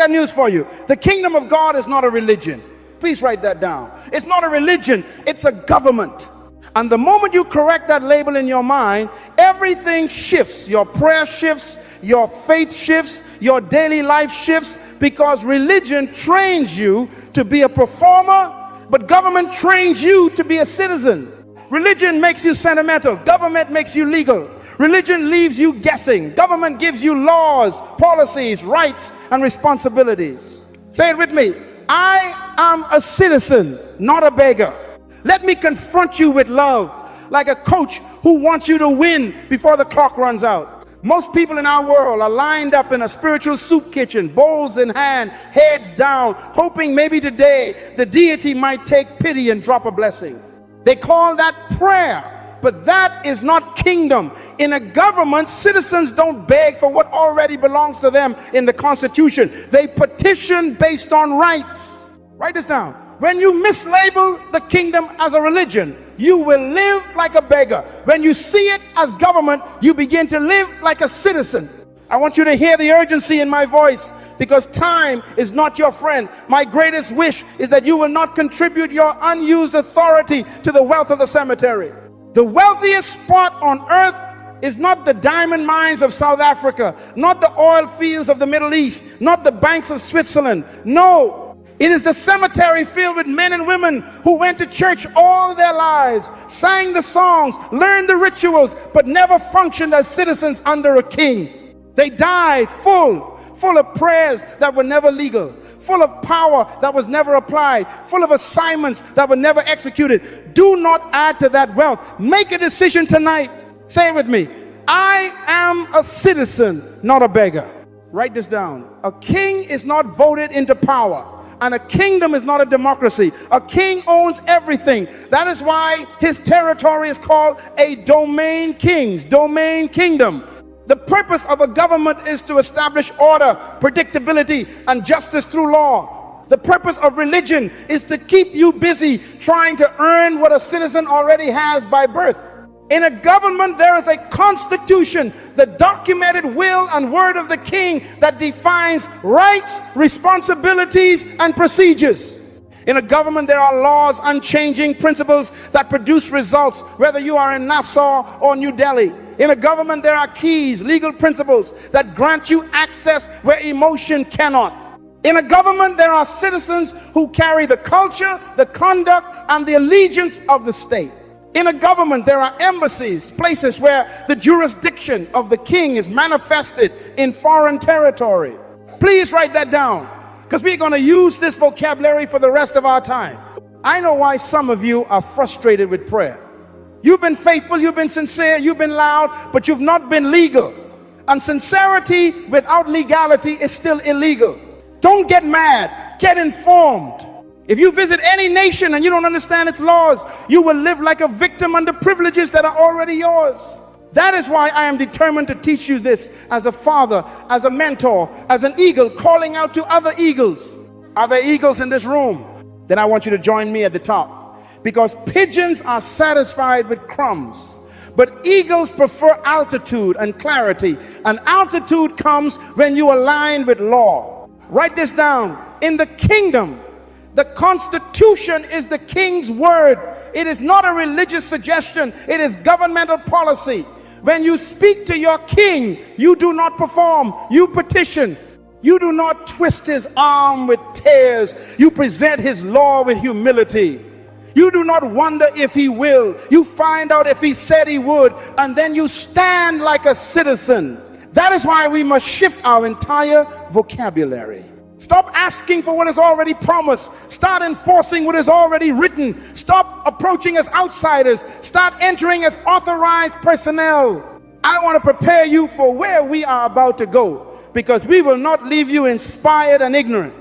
got news for you. The kingdom of God is not a religion. Please write that down. It's not a religion, it's a government. And the moment you correct that label in your mind, everything shifts. Your prayer shifts, your faith shifts, your daily life shifts, because religion trains you to be a performer, but government trains you to be a citizen. Religion makes you sentimental, government makes you legal. Religion leaves you guessing, government gives you laws, policies, rights, and responsibilities. Say it with me. I am a citizen, not a beggar. Let me confront you with love, like a coach who wants you to win before the clock runs out. Most people in our world are lined up in a spiritual soup kitchen, bowls in hand, heads down, hoping maybe today the deity might take pity and drop a blessing. They call that prayer, but that is not kingdom. In a government, citizens don't beg for what already belongs to them in the Constitution. They petition based on rights. Write this down. When you mislabel the kingdom as a religion, you will live like a beggar. When you see it as government, you begin to live like a citizen. I want you to hear the urgency in my voice, because time is not your friend. My greatest wish is that you will not contribute your unused authority to the wealth of the cemetery. The wealthiest spot on earth is not the diamond mines of South Africa, not the oil fields of the Middle East, not the banks of Switzerland. No. It is the cemetery filled with men and women who went to church all their lives, sang the songs, learned the rituals, but never functioned as citizens under a king. They died full of prayers that were never legal, full of power that was never applied, full of assignments that were never executed. Do not add to that wealth. Make a decision tonight. Say it with me. I am a citizen, not a beggar. Write this down. A king is not voted into power. And a kingdom is not a democracy. A king owns everything. That is why his territory is called a domain kingdom. The purpose of a government is to establish order, predictability, and justice through law. The purpose of religion is to keep you busy trying to earn what a citizen already has by birth. In a government, there is a constitution, the documented will and word of the king that defines rights, responsibilities, and procedures. In a government, there are laws, unchanging principles that produce results, whether you are in Nassau or New Delhi. In a government, there are keys, legal principles that grant you access where emotion cannot. In a government, there are citizens who carry the culture, the conduct, and the allegiance of the state. In a government, there are embassies, places where the jurisdiction of the king is manifested in foreign territory. Please write that down, because we're going to use this vocabulary for the rest of our time. I know why some of you are frustrated with prayer. You've been faithful, you've been sincere, you've been loud, but you've not been legal. And sincerity without legality is still illegal. Don't get mad, get informed. If you visit any nation and you don't understand its laws, you will live like a victim under privileges that are already yours. That is why I am determined to teach you this as a father, as a mentor, as an eagle calling out to other eagles. Are there eagles in this room? Then I want you to join me at the top. Because pigeons are satisfied with crumbs, but eagles prefer altitude and clarity. And altitude comes when you align with law. Write this down. In the kingdom, the Constitution is the king's word. It is not a religious suggestion. It is governmental policy. When you speak to your king, you do not perform. You petition. You do not twist his arm with tears. You present his law with humility. You do not wonder if he will. You find out if he said he would, and then you stand like a citizen. That is why we must shift our entire vocabulary. Stop asking for what is already promised. Start enforcing what is already written. Stop approaching as outsiders. Start entering as authorized personnel. I want to prepare you for where we are about to go, because we will not leave you inspired and ignorant.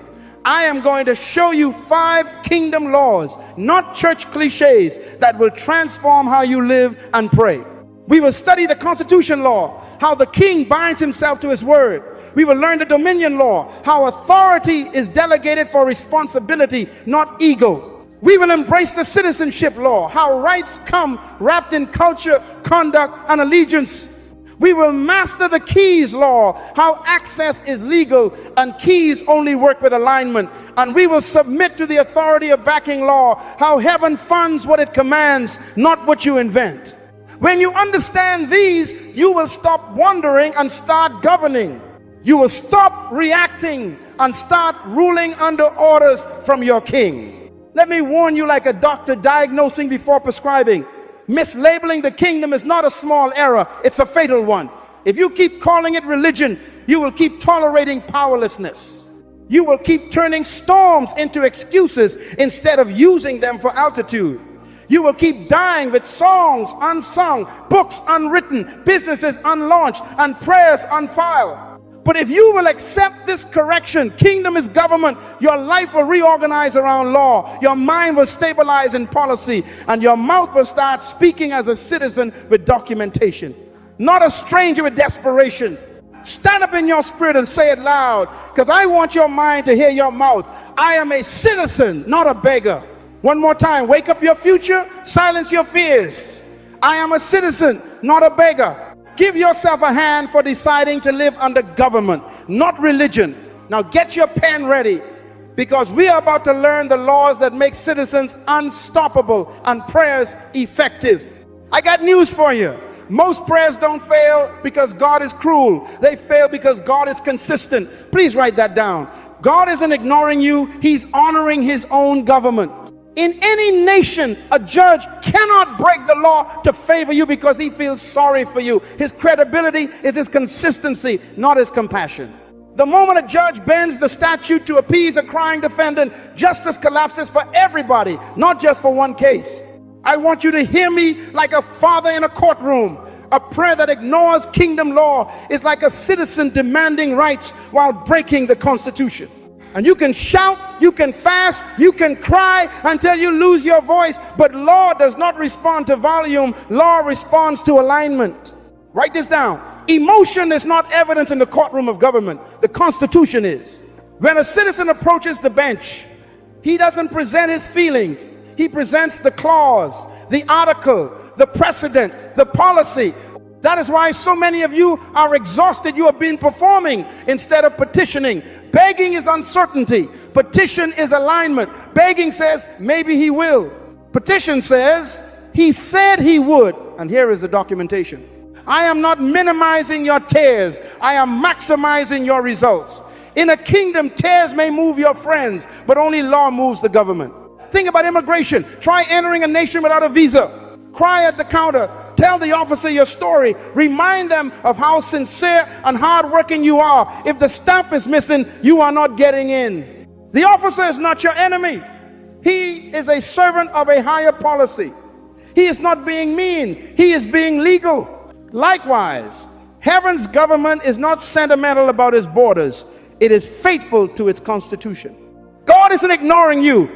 I am going to show you 5 kingdom laws, not church cliches, that will transform how you live and pray. We will study the Constitution law, how the king binds himself to his word. We will learn the dominion law, how authority is delegated for responsibility, not ego. We will embrace the citizenship law, how rights come wrapped in culture, conduct, and allegiance. We will master the keys law, how access is legal and keys only work with alignment. And we will submit to the authority of backing law, how heaven funds what it commands, not what you invent. When you understand these, you will stop wondering and start governing. You will stop reacting and start ruling under orders from your king. Let me warn you, like a doctor diagnosing before prescribing. Mislabeling the kingdom is not a small error, it's a fatal one. If you keep calling it religion, you will keep tolerating powerlessness. You will keep turning storms into excuses instead of using them for altitude. You will keep dying with songs unsung, books unwritten, businesses unlaunched, and prayers unfiled. But if you will accept this correction, kingdom is government, your life will reorganize around law, your mind will stabilize in policy, and your mouth will start speaking as a citizen with documentation, not a stranger with desperation. Stand up in your spirit and say it loud, because I want your mind to hear your mouth. I am a citizen, not a beggar. One more time, wake up your future, silence your fears. I am a citizen, not a beggar. Give yourself a hand for deciding to live under government, not religion. Now get your pen ready, because we are about to learn the laws that make citizens unstoppable and prayers effective. I got news for you. Most prayers don't fail because God is cruel. They fail because God is consistent. Please write that down. God isn't ignoring you. He's honoring his own government. In any nation, a judge cannot break the law to favor you because he feels sorry for you. His credibility is his consistency, not his compassion. The moment a judge bends the statute to appease a crying defendant, justice collapses for everybody, not just for one case. I want you to hear me like a father in a courtroom. A prayer that ignores kingdom law is like a citizen demanding rights while breaking the Constitution. And you can shout, you can fast, you can cry until you lose your voice, but law does not respond to volume. Law responds to alignment. Write this down. Emotion is not evidence in the courtroom of government. The Constitution is. When a citizen approaches the bench, he doesn't present his feelings. He presents the clause, the article, the precedent, the policy. That is why so many of you are exhausted. You have been performing instead of petitioning. Begging is uncertainty. Petition is alignment. Begging says, maybe he will. Petition says, he said he would. And here is the documentation. I am not minimizing your tears. I am maximizing your results. In a kingdom, tears may move your friends, but only law moves the government. Think about immigration. Try entering a nation without a visa. Cry at the counter. Tell the officer your story. Remind them of how sincere and hardworking you are. If the stamp is missing, you are not getting in. The officer is not your enemy. He is a servant of a higher policy. He is not being mean. He is being legal. Likewise, heaven's government is not sentimental about its borders. It is faithful to its constitution. God isn't ignoring you.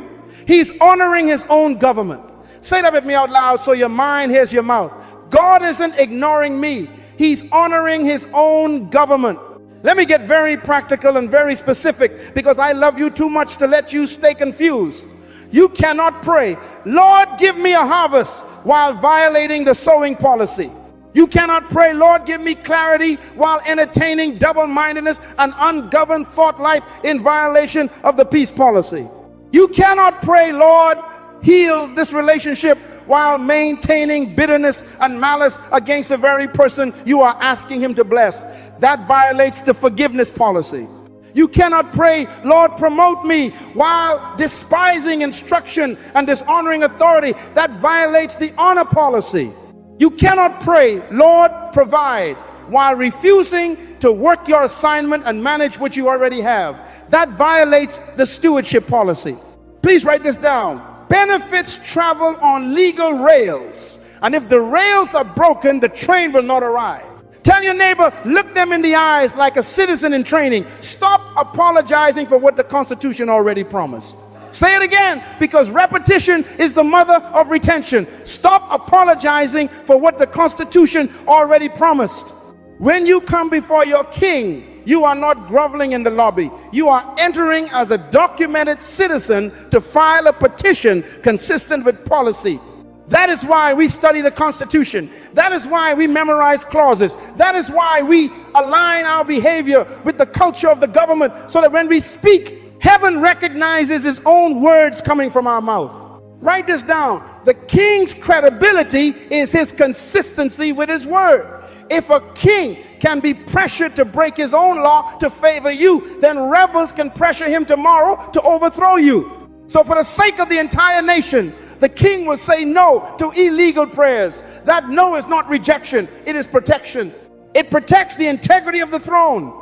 He's honoring his own government. Say that with me out loud so your mind hears your mouth. God isn't ignoring me. He's honoring his own government. Let me get very practical and very specific, because I love you too much to let you stay confused. You cannot pray, Lord, give me a harvest, while violating the sowing policy. You cannot pray, Lord, give me clarity, while entertaining double-mindedness and ungoverned thought life in violation of the peace policy. You cannot pray, Lord, heal this relationship, while maintaining bitterness and malice against the very person you are asking him to bless. That violates the forgiveness policy. You cannot pray, Lord, promote me, while despising instruction and dishonoring authority. That violates the honor policy. You cannot pray, Lord, provide, while refusing to work your assignment and manage what you already have. That violates the stewardship policy. Please write this down. Benefits travel on legal rails, and if the rails are broken, the train will not arrive. Tell your neighbor, look them in the eyes like a citizen in training. Stop apologizing for what the Constitution already promised. Say it again, because repetition is the mother of retention. Stop apologizing for what the Constitution already promised. When you come before your king, you are not groveling in the lobby. You are entering as a documented citizen to file a petition consistent with policy. That is why we study the Constitution. That is why we memorize clauses. That is why we align our behavior with the culture of the government, so that when we speak, heaven recognizes his own words coming from our mouth. Write this down. The king's credibility is his consistency with his word. If a king can be pressured to break his own law to favor you, then rebels can pressure him tomorrow to overthrow you. So for the sake of the entire nation, the king will say no to illegal prayers. That no is not rejection, it is protection. It protects the integrity of the throne,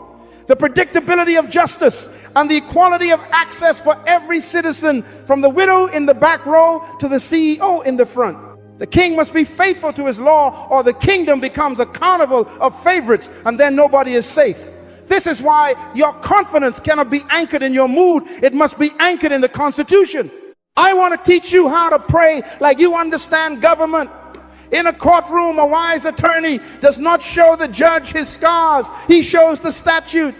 the predictability of justice, and the equality of access for every citizen, from the widow in the back row to the CEO in the front. The king must be faithful to his law, or the kingdom becomes a carnival of favorites, and then nobody is safe. This is why your confidence cannot be anchored in your mood. It must be anchored in the Constitution. I want to teach you how to pray like you understand government. In a courtroom, a wise attorney does not show the judge his scars. He shows the statute.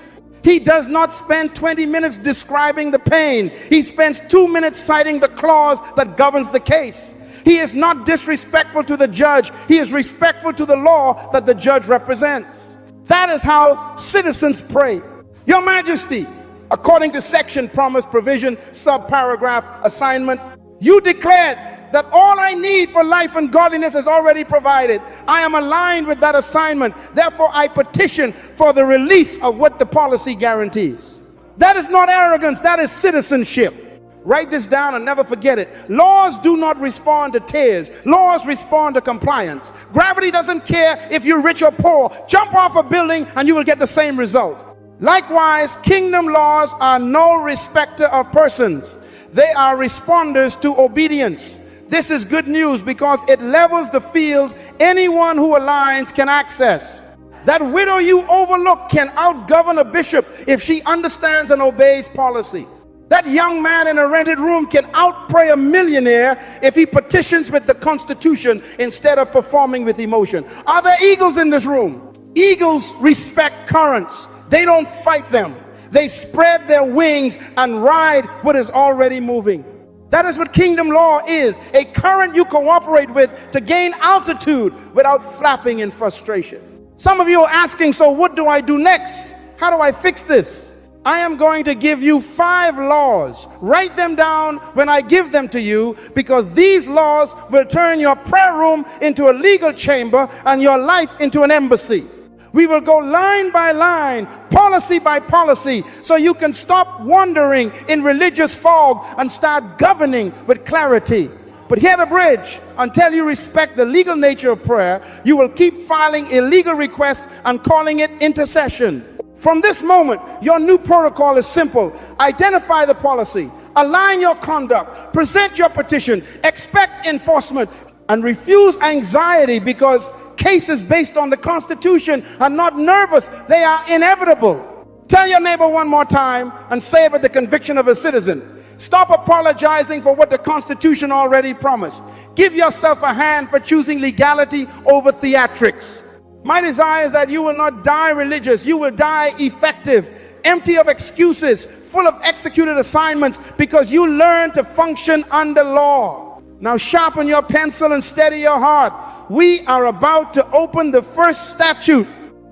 He does not spend 20 minutes describing the pain. He spends 2 minutes citing the clause that governs the case. He is not disrespectful to the judge. He is respectful to the law that the judge represents. That is how citizens pray. Your Majesty, according to section, promise, provision, subparagraph, assignment, you declared that all I need for life and godliness is already provided. I am aligned with that assignment. Therefore, I petition for the release of what the policy guarantees. That is not arrogance. That is citizenship. Write this down and never forget it. Laws do not respond to tears. Laws respond to compliance. Gravity doesn't care if you're rich or poor. Jump off a building and you will get the same result. Likewise, kingdom laws are no respecter of persons. They are responders to obedience. This is good news because it levels the field anyone who aligns can access. That widow you overlook can outgovern a bishop if she understands and obeys policy. That young man in a rented room can outpray a millionaire if he petitions with the Constitution instead of performing with emotion. Are there eagles in this room? Eagles respect currents. They don't fight them. They spread their wings and ride what is already moving. That is what kingdom law is, a current you cooperate with to gain altitude without flapping in frustration. Some of you are asking, so what do I do next? How do I fix this? I am going to give you 5 laws. Write them down when I give them to you, because these laws will turn your prayer room into a legal chamber and your life into an embassy. We will go line by line, policy by policy, so you can stop wandering in religious fog and start governing with clarity. But hear the bridge. Until you respect the legal nature of prayer, you will keep filing illegal requests and calling it intercession. From this moment, your new protocol is simple. Identify the policy, align your conduct, present your petition, expect enforcement, and refuse anxiety, because cases based on the Constitution are not nervous, they are inevitable. Tell your neighbor one more time and say it with the conviction of a citizen. Stop apologizing for what the Constitution already promised. Give yourself a hand for choosing legality over theatrics. My desire is that you will not die religious, you will die effective, empty of excuses, full of executed assignments, because you learn to function under law. Now sharpen your pencil and steady your heart. We are about to open the first statute.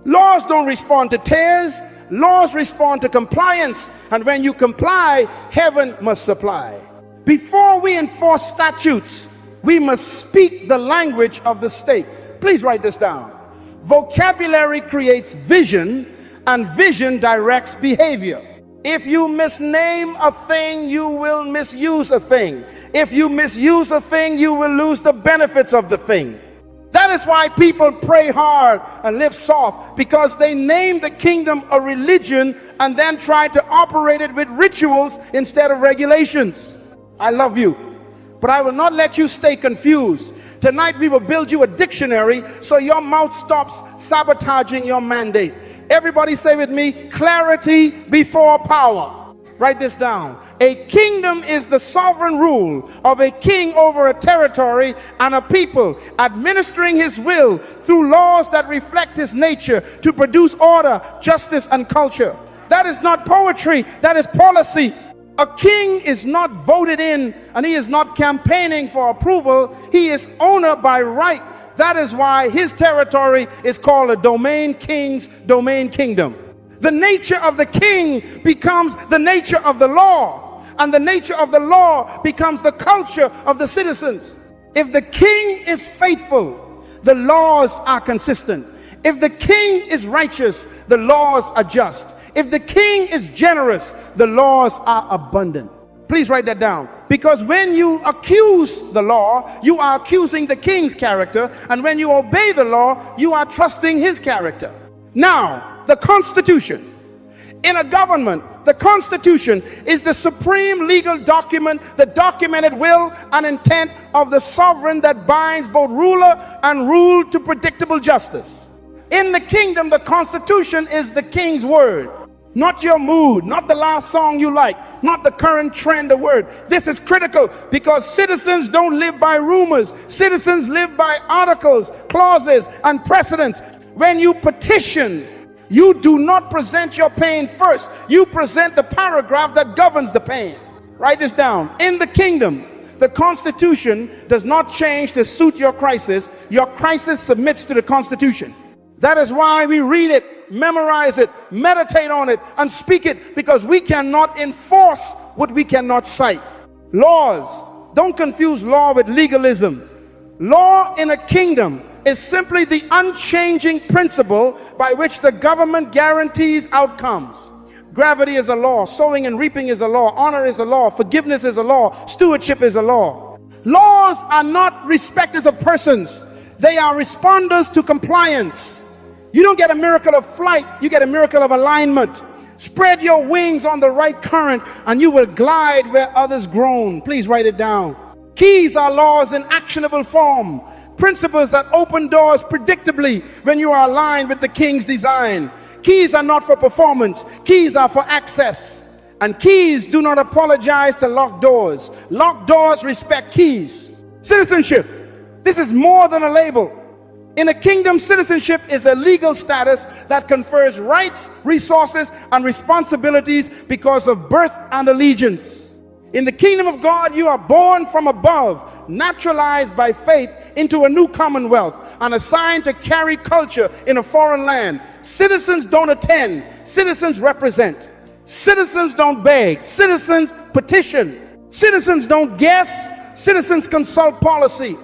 Laws don't respond to tears, laws respond to compliance, and when you comply, heaven must supply. Before we enforce statutes, we must speak the language of the state. Please write this down. Vocabulary creates vision, and vision directs behavior. If you misname a thing, you will misuse a thing. If you misuse a thing, you will lose the benefits of the thing. That is why people pray hard and live soft, because they name the kingdom a religion and then try to operate it with rituals instead of regulations. I love you, but I will not let you stay confused. Tonight we will build you a dictionary so your mouth stops sabotaging your mandate. Everybody say with me, clarity before power. Write this down. A kingdom is the sovereign rule of a king over a territory and a people, administering his will through laws that reflect his nature to produce order, justice, and culture. That is not poetry, that is policy. A king is not voted in and he is not campaigning for approval. He is owner by right. That is why his territory is called a domain king's domain kingdom. The nature of the king becomes the nature of the law, and the nature of the law becomes the culture of the citizens. If the king is faithful, the laws are consistent. If the king is righteous, the laws are just. If the king is generous, the laws are abundant. Please write that down. Because when you accuse the law, you are accusing the king's character. And when you obey the law, you are trusting his character. Now, the Constitution. In a government, the Constitution is the supreme legal document, the documented will and intent of the sovereign that binds both ruler and ruled to predictable justice. In the kingdom, the Constitution is the king's word. Not your mood, not the last song you like, not the current trend of word. This is critical because citizens don't live by rumors. Citizens live by articles, clauses, and precedents. When you petition, you do not present your pain first. You present the paragraph that governs the pain. Write this down. In the kingdom, the Constitution does not change to suit your crisis. Your crisis submits to the Constitution. That is why we read it, memorize it, meditate on it, and speak it, because we cannot enforce what we cannot cite. Laws. Don't confuse law with legalism. Law in a kingdom is simply the unchanging principle by which the government guarantees outcomes. Gravity is a law. Sowing and reaping is a law. Honor is a law. Forgiveness is a law. Stewardship is a law. Laws are not respecters of persons. They are responders to compliance. You don't get a miracle of flight, you get a miracle of alignment. Spread your wings on the right current and you will glide where others groan. Please write it down. Keys are laws in actionable form. Principles that open doors predictably when you are aligned with the king's design. Keys are not for performance. Keys are for access. And keys do not apologize to locked doors. Locked doors respect keys. Citizenship. This is more than a label. In a kingdom, citizenship is a legal status that confers rights, resources, and responsibilities because of birth and allegiance. In the kingdom of God, you are born from above, naturalized by faith into a new commonwealth, and assigned to carry culture in a foreign land. Citizens don't attend, citizens represent. Citizens don't beg, citizens petition. Citizens don't guess, citizens consult policy.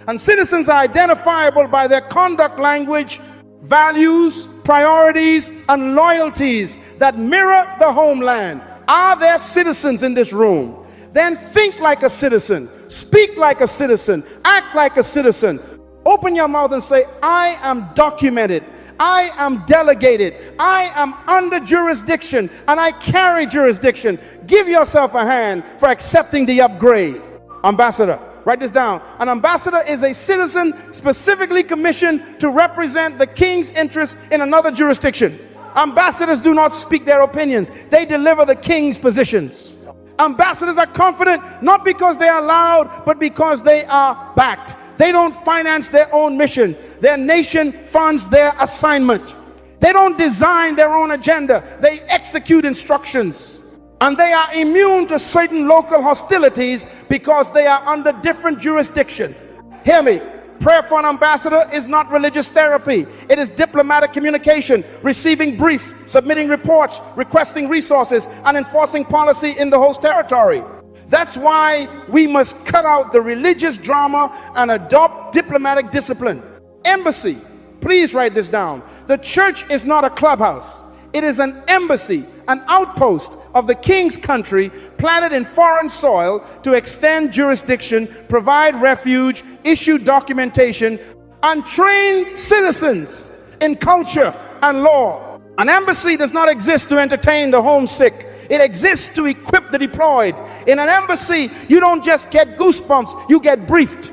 And citizens are identifiable by their conduct language, values, priorities, and loyalties that mirror the homeland. Are there citizens in this room? Then think like a citizen, speak like a citizen, act like a citizen. Open your mouth and say, I am documented, I am delegated, I am under jurisdiction, and I carry jurisdiction. Give yourself a hand for accepting the upgrade. Ambassador. Write this down. An ambassador is a citizen specifically commissioned to represent the king's interest in another jurisdiction. Ambassadors do not speak their opinions. They deliver the king's positions. Ambassadors are confident not because they are loud, but because they are backed. They don't finance their own mission. Their nation funds their assignment. They don't design their own agenda. They execute instructions. And they are immune to certain local hostilities because they are under different jurisdiction. Hear me. Prayer for an ambassador is not religious therapy. It is diplomatic communication, receiving briefs, submitting reports, requesting resources, and enforcing policy in the host territory. That's why we must cut out the religious drama and adopt diplomatic discipline. Embassy. Please write this down. The church is not a clubhouse. It is an embassy, an outpost of the king's country planted in foreign soil to extend jurisdiction, provide refuge, issue documentation, and train citizens in culture and law. An embassy does not exist to entertain the homesick. It exists to equip the deployed. In an embassy, you don't just get goosebumps, you get briefed.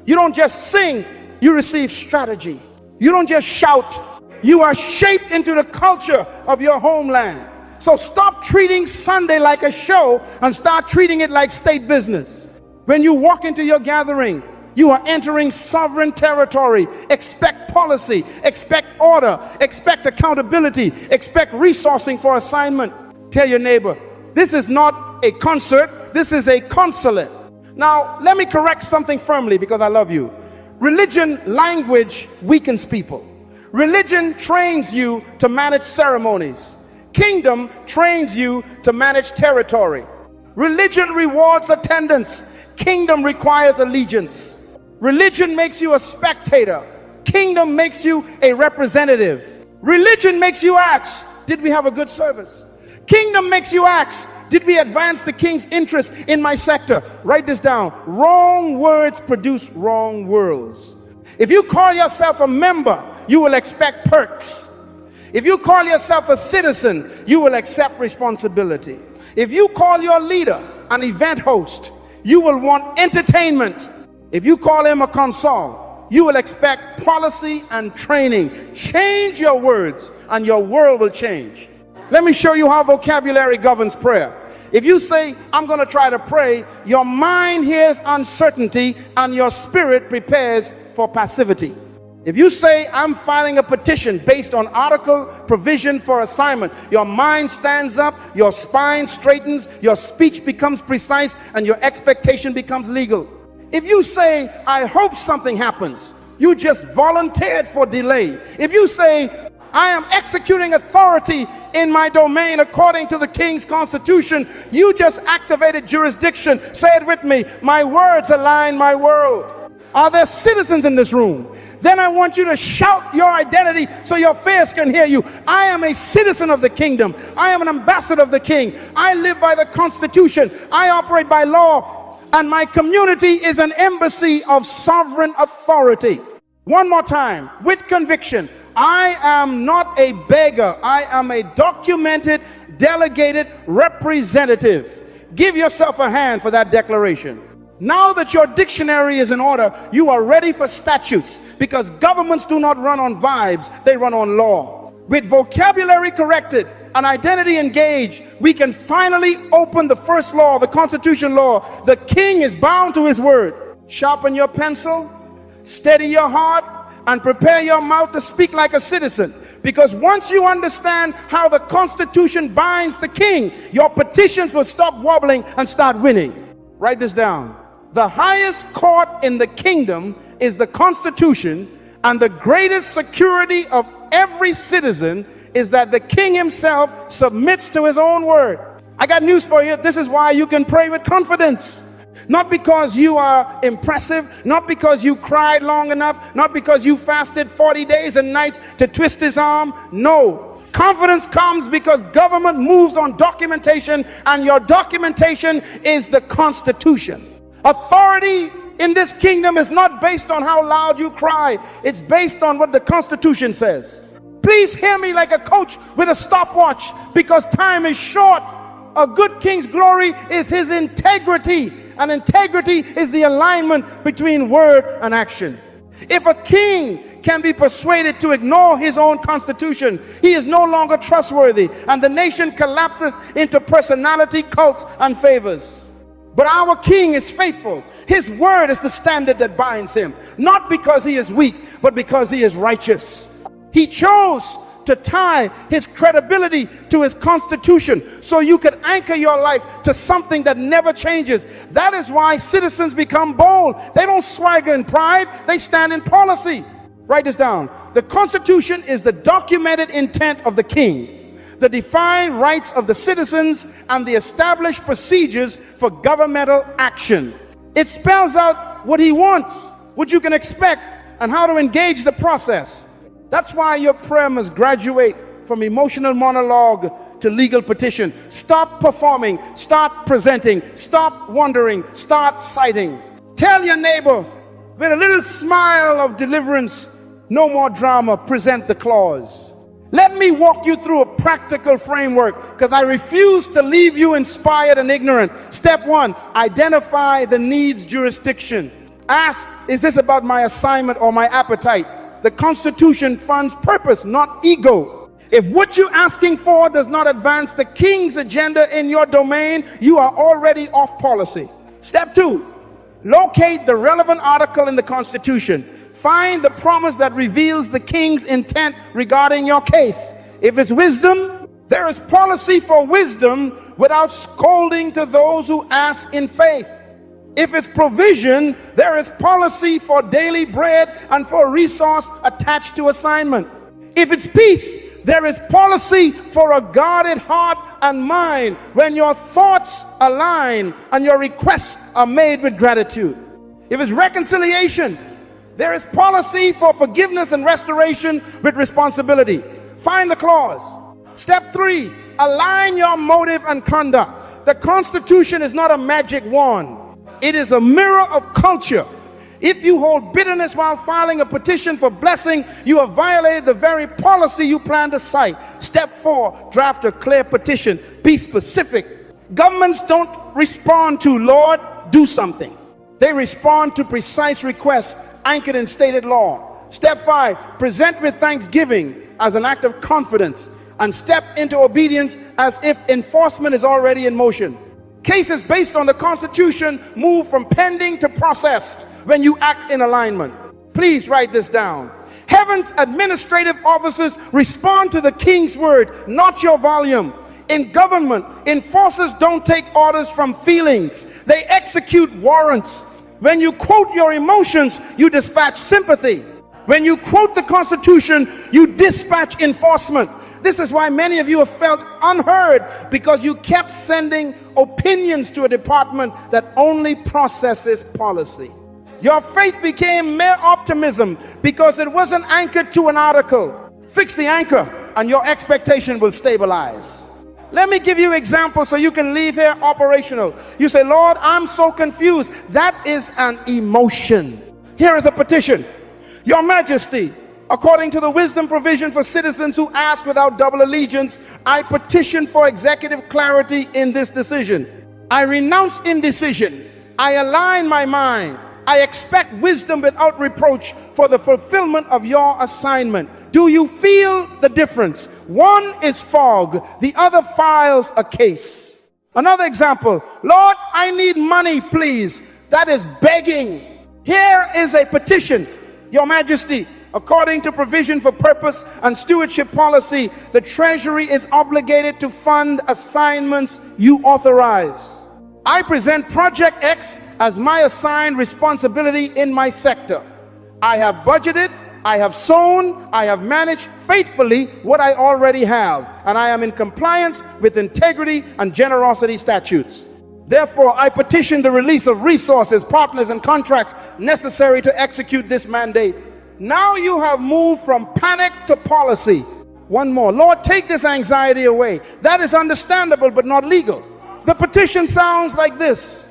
You don't just sing, you receive strategy. You don't just shout, you are shaped into the culture of your homeland. So stop treating Sunday like a show and start treating it like state business. When you walk into your gathering, you are entering sovereign territory. Expect policy, expect order, expect accountability, expect resourcing for assignment. Tell your neighbor, This is not a concert. This is a consulate. Now, let me correct something firmly because I love you. Religion, language weakens people. Religion trains you to manage ceremonies. Kingdom trains you to manage territory. Religion rewards attendance. Kingdom requires allegiance. Religion makes you a spectator. Kingdom makes you a representative. Religion makes you ask, did we have a good service? Kingdom makes you ask, did we advance the king's interest in my sector? Write this down. Wrong words produce wrong worlds. If you call yourself a member, you will expect perks. If you call yourself a citizen, you will accept responsibility. If you call your leader an event host, you will want entertainment. If you call him a counsel, you will expect policy and training. Change your words and your world will change. Let me show you how vocabulary governs prayer. If you say, I'm going to try to pray, your mind hears uncertainty and your spirit prepares for passivity. If you say, I'm filing a petition based on article provision for assignment, your mind stands up, your spine straightens, your speech becomes precise, and your expectation becomes legal. If you say, I hope something happens, you just volunteered for delay. If you say, I am executing authority in my domain according to the king's constitution, you just activated jurisdiction. Say it with me. My words align my world. Are there citizens in this room? Then I want you to shout your identity so your fears can hear you. I am a citizen of the kingdom. I am an ambassador of the king. I live by the constitution. I operate by law. And my community is an embassy of sovereign authority. One more time, with conviction. I am not a beggar. I am a documented, delegated representative. Give yourself a hand for that declaration. Now that your dictionary is in order, you are ready for statutes, because governments do not run on vibes, they run on law. With vocabulary corrected and identity engaged, we can finally open the first law, the Constitution law. The king is bound to his word. Sharpen your pencil, steady your heart, and prepare your mouth to speak like a citizen. Because once you understand how the Constitution binds the king, your petitions will stop wobbling and start winning. Write this down. The highest court in the kingdom is the Constitution, and the greatest security of every citizen is that the king himself submits to his own word. I got news for you. This is why you can pray with confidence. Not because you are impressive, not because you cried long enough, not because you fasted 40 days and nights to twist his arm. No. Confidence comes because government moves on documentation, and your documentation is the Constitution. Authority in this kingdom is not based on how loud you cry. It's based on what the Constitution says. Please hear me like a coach with a stopwatch, because time is short. A good king's glory is his integrity, and integrity is the alignment between word and action. If a king can be persuaded to ignore his own constitution, he is no longer trustworthy, and the nation collapses into personality cults and favors. But our king is faithful. His word is the standard that binds him, not because he is weak, but because he is righteous. He chose to tie his credibility to his constitution so you could anchor your life to something that never changes. That is why citizens become bold. They don't swagger in pride, they stand in policy. Write this down. The Constitution is the documented intent of the king, the defined rights of the citizens, and the established procedures for governmental action. It spells out what he wants, what you can expect, and how to engage the process. That's why your prayer must graduate from emotional monologue to legal petition. Stop performing, start presenting, stop wondering, start citing. Tell your neighbor with a little smile of deliverance, no more drama, present the clause. Let me walk you through a practical framework, because I refuse to leave you inspired and ignorant. Step 1, identify the needs jurisdiction. Ask, is this about my assignment or my appetite? The Constitution funds purpose, not ego. If what you're asking for does not advance the king's agenda in your domain, you are already off policy. Step 2, locate the relevant article in the Constitution. Find the promise that reveals the king's intent regarding your case. If it's wisdom, there is policy for wisdom without scolding to those who ask in faith. If it's provision, there is policy for daily bread and for resource attached to assignment. If it's peace, there is policy for a guarded heart and mind when your thoughts align and your requests are made with gratitude. If it's reconciliation, there is policy for forgiveness and restoration with responsibility. Find the clause. Step 3, align your motive and conduct. The Constitution is not a magic wand. It is a mirror of culture. If you hold bitterness while filing a petition for blessing, you have violated the very policy you plan to cite. Step 4, draft a clear petition. Be specific. Governments don't respond to, Lord, do something. They respond to precise requests anchored in stated law. Step 5, present with thanksgiving as an act of confidence, and step into obedience as if enforcement is already in motion. Cases based on the Constitution move from pending to processed when you act in alignment. Please write this down. Heaven's administrative officers respond to the King's word, not your volume. In government, enforcers don't take orders from feelings. They execute warrants. When you quote your emotions, you dispatch sympathy. When you quote the Constitution, you dispatch enforcement. This is why many of you have felt unheard, because you kept sending opinions to a department that only processes policy. Your faith became mere optimism because it wasn't anchored to an article. Fix the anchor and your expectation will stabilize. Let me give you examples so you can leave here operational. You say, Lord, I'm so confused. That is an emotion. Here is a petition. Your Majesty, according to the wisdom provision for citizens who ask without double allegiance, I petition for executive clarity in this decision. I renounce indecision. I align my mind. I expect wisdom without reproach for the fulfillment of your assignment. Do you feel the difference? One is fog, the other files a case. Another example, Lord, I need money, please. That is begging. Here is a petition. Your Majesty, according to provision for purpose and stewardship policy, the Treasury is obligated to fund assignments you authorize. I present Project X as my assigned responsibility in my sector. I have budgeted, I have sown, I have managed faithfully what I already have, and I am in compliance with integrity and generosity statutes. Therefore, I petition the release of resources, partners, and contracts necessary to execute this mandate. Now you have moved from panic to policy. One more. Lord, take this anxiety away. That is understandable but not legal. The petition sounds like this.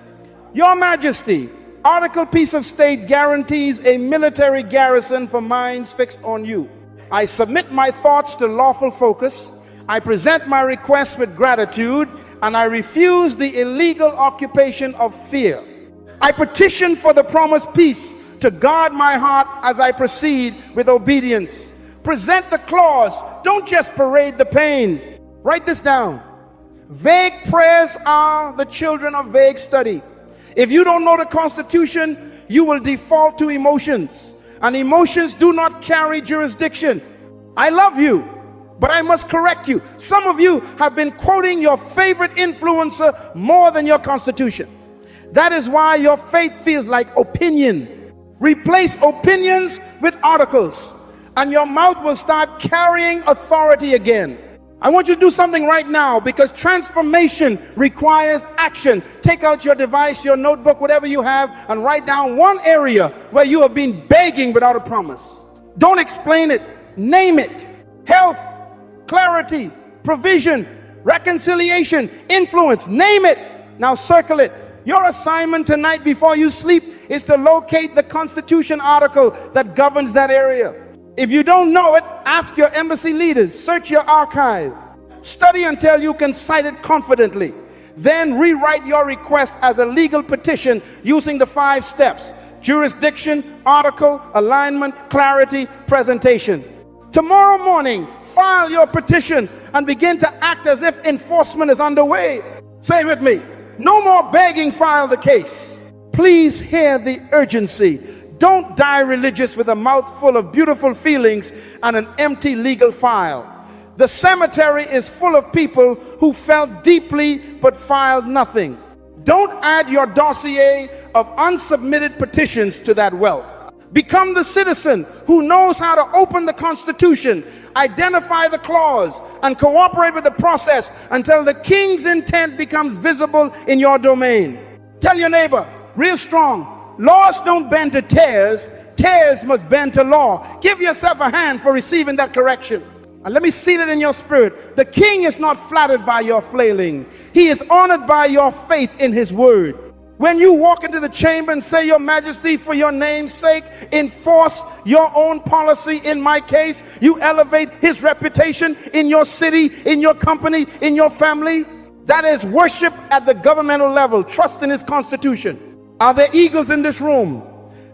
Your Majesty, Article Piece of State guarantees a military garrison for minds fixed on you. I submit my thoughts to lawful focus. I present my request with gratitude, and I refuse the illegal occupation of fear. I petition for the promised peace to guard my heart as I proceed with obedience. Present the clause. Don't just parade the pain. Write this down. Vague prayers are the children of vague study. If you don't know the Constitution, you will default to emotions, and emotions do not carry jurisdiction. I love you, but I must correct you. Some of you have been quoting your favorite influencer more than your Constitution. That is why your faith feels like opinion. Replace opinions with articles, and your mouth will start carrying authority again. I want you to do something right now, because transformation requires action. Take out your device, your notebook, whatever you have, and write down one area where you have been begging without a promise. Don't explain it. Name it. Health, clarity, provision, reconciliation, influence. Name it. Now circle it. Your assignment tonight before you sleep is to locate the Constitution article that governs that area. If you don't know it, ask your embassy leaders, search your archive, study until you can cite it confidently. Then rewrite your request as a legal petition using the 5 steps: jurisdiction, article, alignment, clarity, presentation. Tomorrow morning, file your petition and begin to act as if enforcement is underway. Say it with me. No more begging, file the case. Please hear the urgency. Don't die religious with a mouth full of beautiful feelings and an empty legal file. The cemetery is full of people who felt deeply but filed nothing. Don't add your dossier of unsubmitted petitions to that wealth. Become the citizen who knows how to open the Constitution, identify the clause, and cooperate with the process until the king's intent becomes visible in your domain. Tell your neighbor, real strong, laws don't bend to tears, tears must bend to law. Give yourself a hand for receiving that correction. And let me seal it in your spirit. The king is not flattered by your flailing. He is honored by your faith in his word. When you walk into the chamber and say, Your Majesty, for your name's sake, enforce your own policy in my case, you elevate his reputation in your city, in your company, in your family. That is worship at the governmental level. Trust in his constitution. Are there eagles in this room?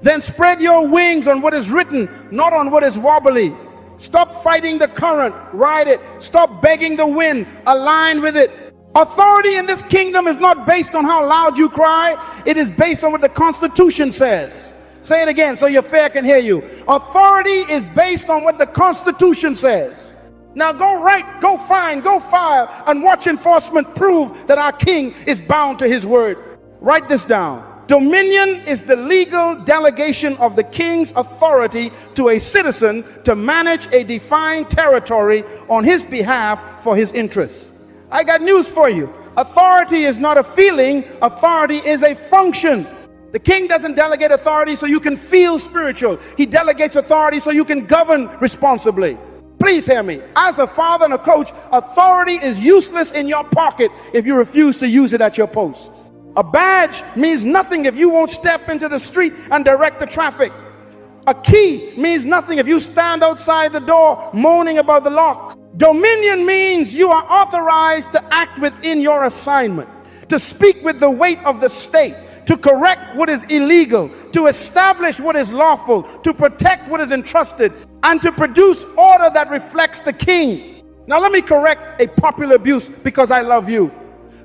Then spread your wings on what is written, not on what is wobbly. Stop fighting the current, ride it. Stop begging the wind, align with it. Authority in this kingdom is not based on how loud you cry. It is based on what the Constitution says. Say it again so your fair can hear you. Authority is based on what the Constitution says. Now go write, go find, go file, and watch enforcement prove that our king is bound to his word. Write this down. Dominion is the legal delegation of the king's authority to a citizen to manage a defined territory on his behalf for his interests. I got news for you. Authority is not a feeling. Authority is a function. The king doesn't delegate authority so you can feel spiritual. He delegates authority so you can govern responsibly. Please hear me. As a father and a coach, authority is useless in your pocket if you refuse to use it at your post. A badge means nothing if you won't step into the street and direct the traffic. A key means nothing if you stand outside the door moaning about the lock. Dominion means you are authorized to act within your assignment, to speak with the weight of the state, to correct what is illegal, to establish what is lawful, to protect what is entrusted, and to produce order that reflects the king. Now let me correct a popular abuse because I love you.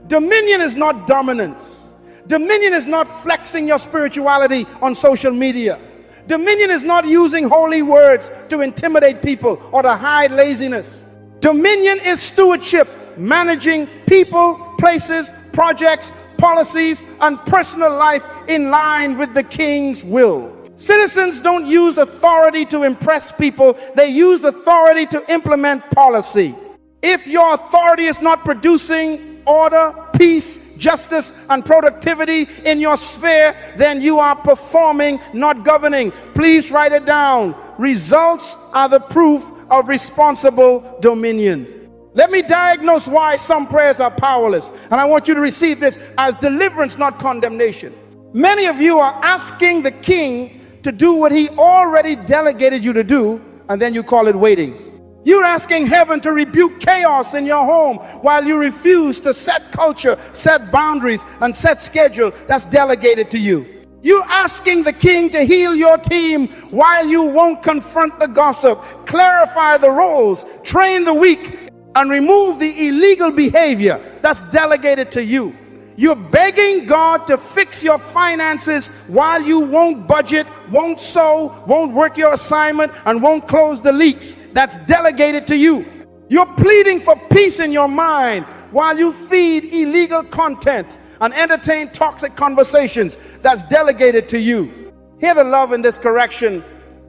Dominion is not dominance. Dominion is not flexing your spirituality on social media. Dominion is not using holy words to intimidate people or to hide laziness. Dominion is stewardship, managing people, places, projects, policies, and personal life in line with the king's will. Citizens don't use authority to impress people. They use authority to implement policy. If your authority is not producing order, peace, justice, and productivity in your sphere, then you are performing, not governing. Please write it down. Results are the proof of responsible dominion. Let me diagnose why some prayers are powerless, and I want you to receive this as deliverance, not condemnation. Many of you are asking the king to do what he already delegated you to do, and then you call it waiting. You're asking heaven to rebuke chaos in your home while you refuse to set culture, set boundaries, and set schedule that's delegated to you. You're asking the king to heal your team while you won't confront the gossip, clarify the roles, train the weak, and remove the illegal behavior that's delegated to you. You're begging God to fix your finances while you won't budget, won't sow, won't work your assignment, and won't close the leaks that's delegated to you. You're pleading for peace in your mind while you feed illegal content and entertain toxic conversations that's delegated to you. Hear the love in this correction.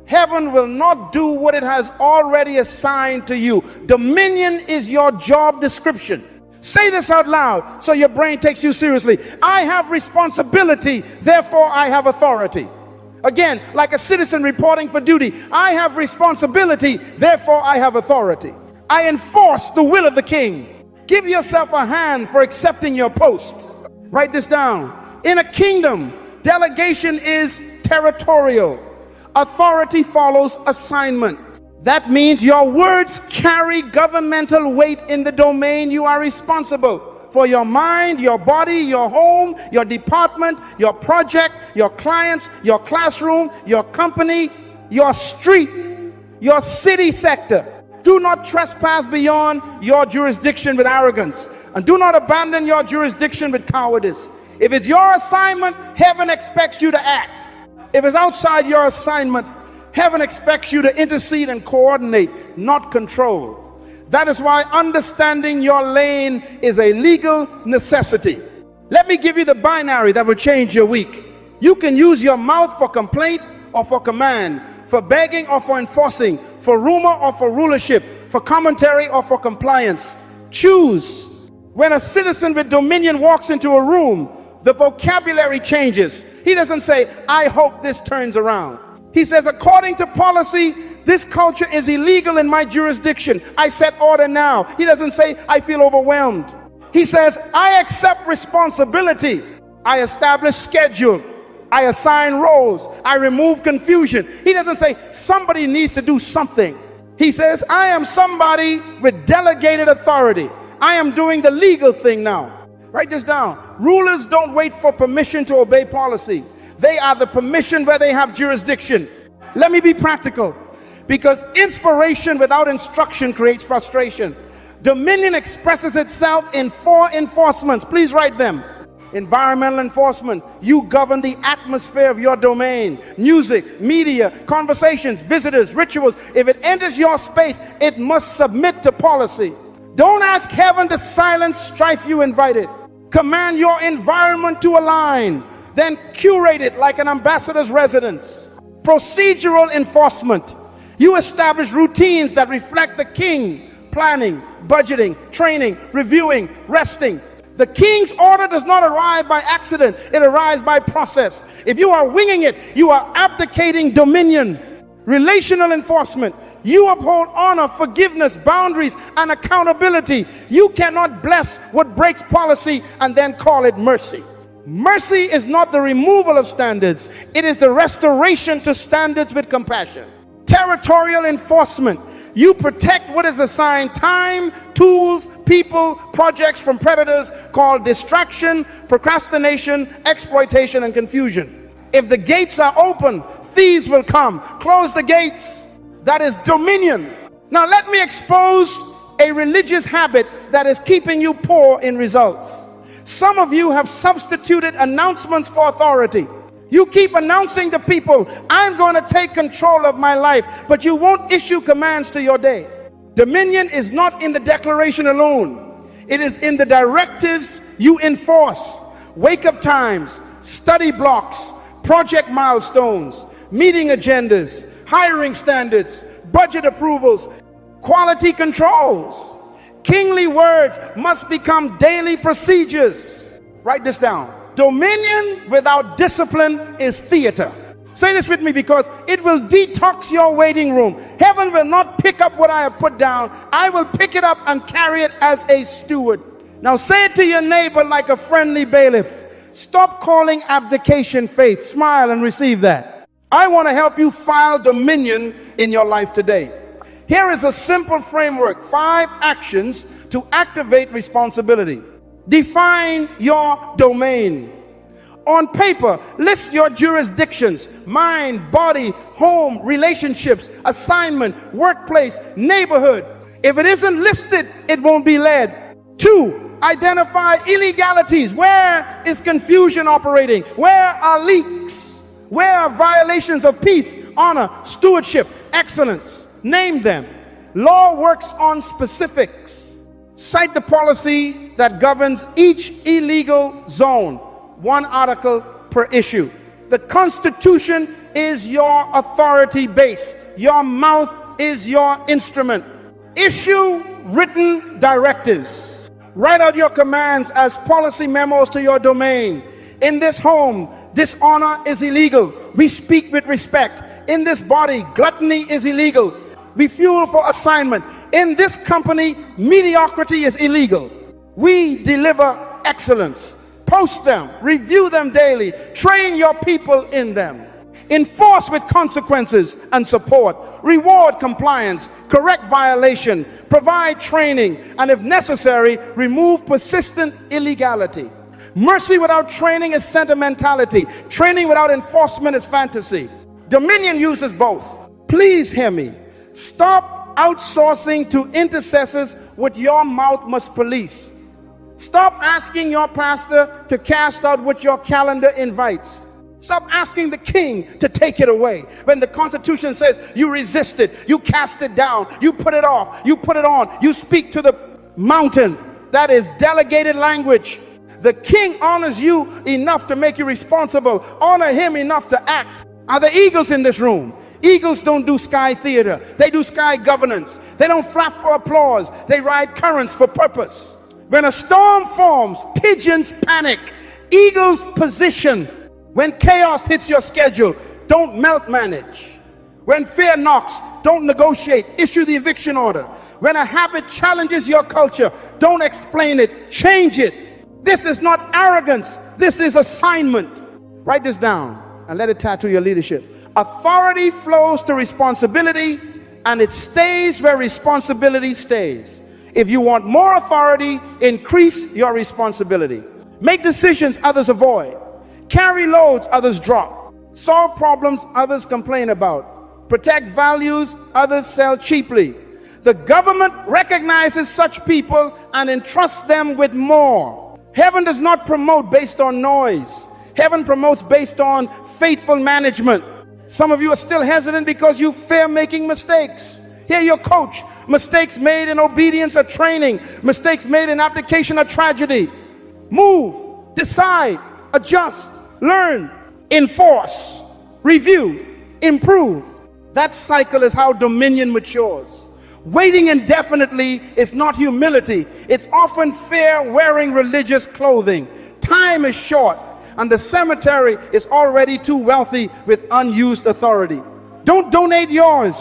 Heaven will not do what it has already assigned to you. Dominion is your job description. Say this out loud so your brain takes you seriously. I have responsibility, therefore I have authority. Again, like a citizen reporting for duty, I have responsibility, therefore I have authority. I enforce the will of the king. Give yourself a hand for accepting your post. Write this down. In a kingdom, delegation is territorial. Authority follows assignment. That means your words carry governmental weight in the domain you are responsible for. Your mind, your body, your home, your department, your project, your clients, your classroom, your company, your street, your city sector. Do not trespass beyond your jurisdiction with arrogance, and do not abandon your jurisdiction with cowardice. If it's your assignment, heaven expects you to act. If it's outside your assignment, heaven expects you to intercede and coordinate, not control. That is why understanding your lane is a legal necessity. Let me give you the binary that will change your week. You can use your mouth for complaint or for command, for begging or for enforcing, for rumor or for rulership, for commentary or for compliance. Choose. When a citizen with dominion walks into a room, the vocabulary changes. He doesn't say, I hope this turns around. He says, according to policy, this culture is illegal in my jurisdiction. I set order now. He doesn't say, I feel overwhelmed. He says, I accept responsibility. I establish schedule. I assign roles. I remove confusion. He doesn't say, somebody needs to do something. He says, I am somebody with delegated authority. I am doing the legal thing now. Write this down. Rulers don't wait for permission to obey policy. They are the permission where they have jurisdiction. Let me be practical. Because inspiration without instruction creates frustration. Dominion expresses itself in 4 enforcements. Please write them. Environmental enforcement. You govern the atmosphere of your domain. Music, media, conversations, visitors, rituals. If it enters your space, it must submit to policy. Don't ask heaven to silence strife you invited. Command your environment to align. Then curate it like an ambassador's residence. Procedural enforcement. You establish routines that reflect the king. Planning, budgeting, training, reviewing, resting. The king's order does not arrive by accident. It arrives by process. If you are winging it, you are abdicating dominion. Relational enforcement. You uphold honor, forgiveness, boundaries, and accountability. You cannot bless what breaks policy and then call it mercy. Mercy is not the removal of standards. It is the restoration to standards with compassion. Territorial enforcement. You protect what is assigned time, tools, people, projects from predators called distraction, procrastination, exploitation, and confusion. If the gates are open, thieves will come. Close the gates. That is dominion. Now let me expose a religious habit that is keeping you poor in results. Some of you have substituted announcements for authority. You keep announcing to people, I'm going to take control of my life, but you won't issue commands to your day. Dominion is not in the declaration alone. It is in the directives you enforce. Wake-up times, study blocks, project milestones, meeting agendas, hiring standards, budget approvals, quality controls. Kingly words must become daily procedures. Write this down. Dominion without discipline is theater. Say this with me, because it will detox your waiting room. Heaven will not pick up what I have put down. I will pick it up and carry it as a steward. Now say it to your neighbor like a friendly bailiff. Stop calling abdication faith. Smile and receive that. I want to help you file dominion in your life today. Here is a simple framework. 5 actions to activate responsibility. Define your domain. On paper, list your jurisdictions: mind, body, home, relationships, assignment, workplace, neighborhood. If it isn't listed, it won't be led. 2, identify illegalities. Where is confusion operating? Where are leaks? Where are violations of peace, honor, stewardship, excellence? Name them. Law works on specifics. Cite the policy that governs each illegal zone. 1 article per issue. The Constitution is your authority base. Your mouth is your instrument. Issue written directives. Write out your commands as policy memos to your domain. In this home, dishonor is illegal. We speak with respect. In this body, gluttony is illegal. We fuel for assignment. In this company, mediocrity is illegal. We deliver excellence. Post them, review them daily, train your people in them. Enforce with consequences and support. Reward compliance, correct violation, provide training, and if necessary, remove persistent illegality. Mercy without training is sentimentality. Training without enforcement is fantasy. Dominion uses both. Please hear me. Stop outsourcing to intercessors what your mouth must police. Stop asking your pastor to cast out what your calendar invites. Stop asking the king to take it away. When the Constitution says you resist it, you cast it down, you put it off, you put it on, you speak to the mountain. That is delegated language. The king honors you enough to make you responsible. Honor him enough to act. Are there eagles in this room? Eagles don't do sky theater. They do sky governance. They don't flap for applause. They ride currents for purpose. When a storm forms, pigeons panic. Eagles position. When chaos hits your schedule, don't melt manage. When fear knocks, don't negotiate. Issue the eviction order. When a habit challenges your culture, don't explain it. Change it. This is not arrogance. This is assignment. Write this down and let it tattoo your leadership. Authority flows to responsibility, and it stays where responsibility stays. If you want more authority, increase your responsibility. Make decisions others avoid. Carry loads others drop. Solve problems others complain about. Protect values others sell cheaply. The government recognizes such people and entrusts them with more. Heaven does not promote based on noise. Heaven promotes based on faithful management. Some of you are still hesitant because you fear making mistakes. Hear your coach. Mistakes made in obedience are training. Mistakes made in application are tragedy. Move, decide, adjust, learn, enforce, review, improve. That cycle is how dominion matures. Waiting indefinitely is not humility. It's often fear wearing religious clothing. Time is short, and the cemetery is already too wealthy with unused authority. Don't donate yours.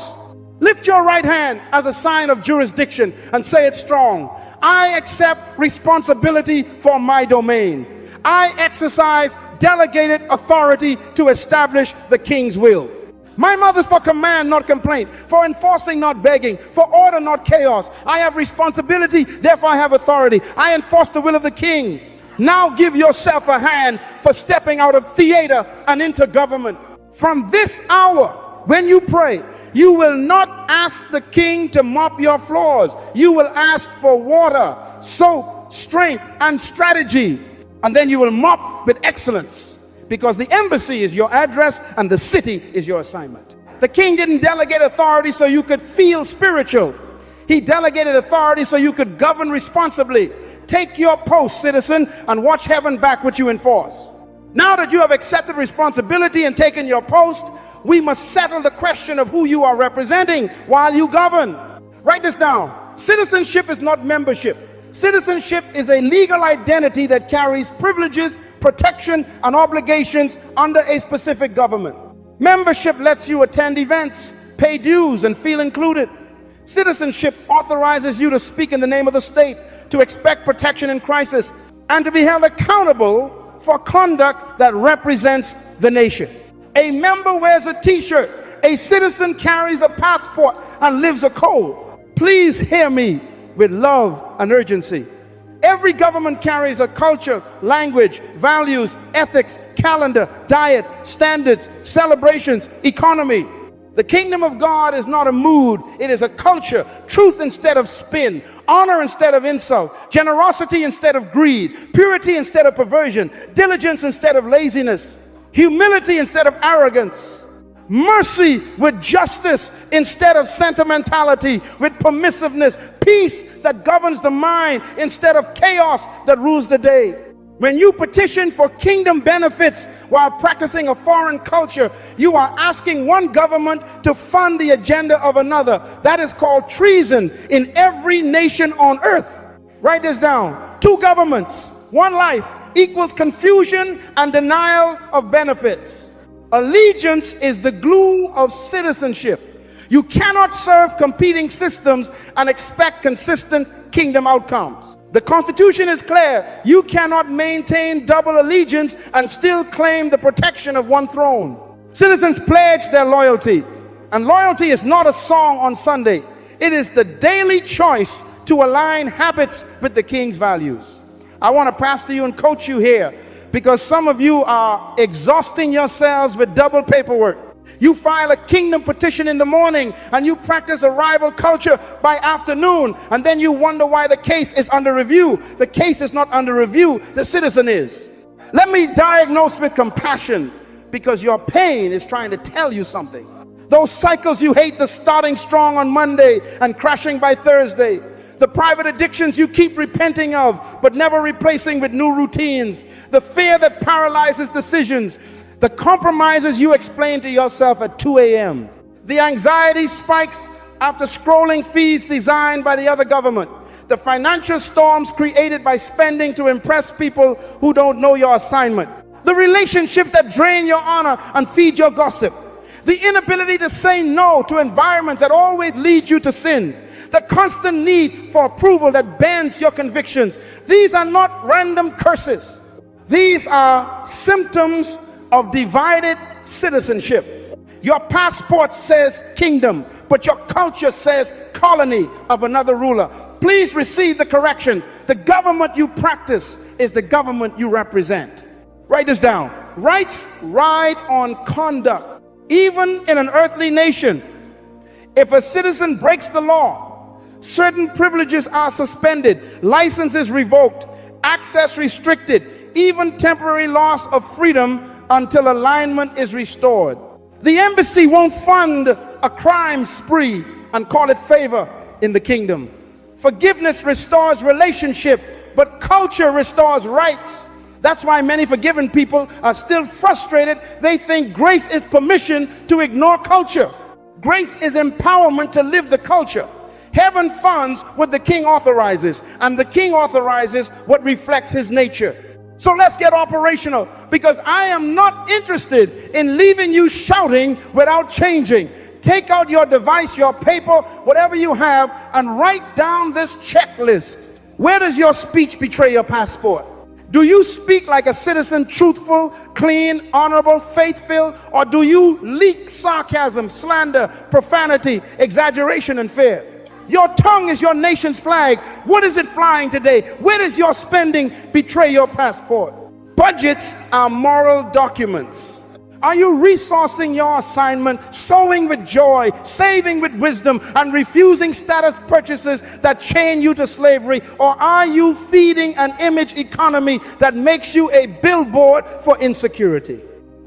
Lift your right hand as a sign of jurisdiction and say it strong. I accept responsibility for my domain. I exercise delegated authority to establish the king's will. My mother's for command, not complaint, for enforcing, not begging, for order, not chaos. I have responsibility, therefore I have authority. I enforce the will of the king. Now give yourself a hand for stepping out of theater and into government. From this hour, when you pray, you will not ask the king to mop your floors. You will ask for water, soap, strength, and strategy. And then you will mop with excellence, because the embassy is your address and the city is your assignment. The king didn't delegate authority so you could feel spiritual. He delegated authority so you could govern responsibly. Take your post, citizen, and watch heaven back what you enforce. Now that you have accepted responsibility and taken your post, we must settle the question of who you are representing while you govern. Write this down. Citizenship is not membership. Citizenship is a legal identity that carries privileges, protection, and obligations under a specific government. Membership lets you attend events, pay dues, and feel included. Citizenship authorizes you to speak in the name of the state, to expect protection in crisis, and to be held accountable for conduct that represents the nation. A member wears a t-shirt. A citizen carries a passport and lives a code. Please hear me with love and urgency. Every government carries a culture, language, values, ethics, calendar, diet, standards, celebrations, economy. The kingdom of God is not a mood, it is a culture. Truth instead of spin, honor instead of insult, generosity instead of greed, purity instead of perversion, diligence instead of laziness, humility instead of arrogance, mercy with justice instead of sentimentality, with permissiveness, peace that governs the mind instead of chaos that rules the day. When you petition for kingdom benefits while practicing a foreign culture, you are asking one government to fund the agenda of another. That is called treason in every nation on earth. Write this down. Two governments, one life equals confusion and denial of benefits. Allegiance is the glue of citizenship. You cannot serve competing systems and expect consistent kingdom outcomes. The Constitution is clear. You cannot maintain double allegiance and still claim the protection of one throne. Citizens pledge their loyalty, and loyalty is not a song on Sunday. It is the daily choice to align habits with the King's values. I want to pastor you and coach you here, because some of you are exhausting yourselves with double paperwork. You file a kingdom petition in the morning and you practice a rival culture by afternoon, and then you wonder why the case is under review. The case is not under review, the citizen is. Let me diagnose with compassion. because your pain is trying to tell you something. Those cycles you hate, the starting strong on Monday and crashing by Thursday. The private addictions you keep repenting of but never replacing with new routines. The fear that paralyzes decisions. The compromises you explain to yourself at 2 a.m. The anxiety spikes after scrolling feeds designed by the other government. The financial storms created by spending to impress people who don't know your assignment. The relationships that drain your honor and feed your gossip. The inability to say no to environments that always lead you to sin. The constant need for approval that bends your convictions. These are not random curses. These are symptoms of divided citizenship. Your passport says kingdom, but your culture says colony of another ruler. Please receive the correction. The government you practice is the government you represent. Write this down. Rights ride on conduct. Even in an earthly nation, if a citizen breaks the law, certain privileges are suspended, licenses revoked, access restricted, even temporary loss of freedom until alignment is restored. The embassy won't fund a crime spree and call it favor in the kingdom. Forgiveness restores relationship, but culture restores rights. That's why many forgiven people are still frustrated. They think grace is permission to ignore culture. Grace is empowerment to live the culture. Heaven funds what the king authorizes, and the king authorizes what reflects his nature. So let's get operational, because I am not interested in leaving you shouting without changing. Take out your device, your paper, whatever you have, and write down this checklist. Where does your speech betray your passport? Do you speak like a citizen, truthful, clean, honorable, faith-filled, or do you leak sarcasm, slander, profanity, exaggeration, and fear? Your tongue is your nation's flag. What is it flying today? Where does your spending betray your passport? Budgets are moral documents. Are you resourcing your assignment, sowing with joy, saving with wisdom, and refusing status purchases that chain you to slavery? Or are you feeding an image economy that makes you a billboard for insecurity?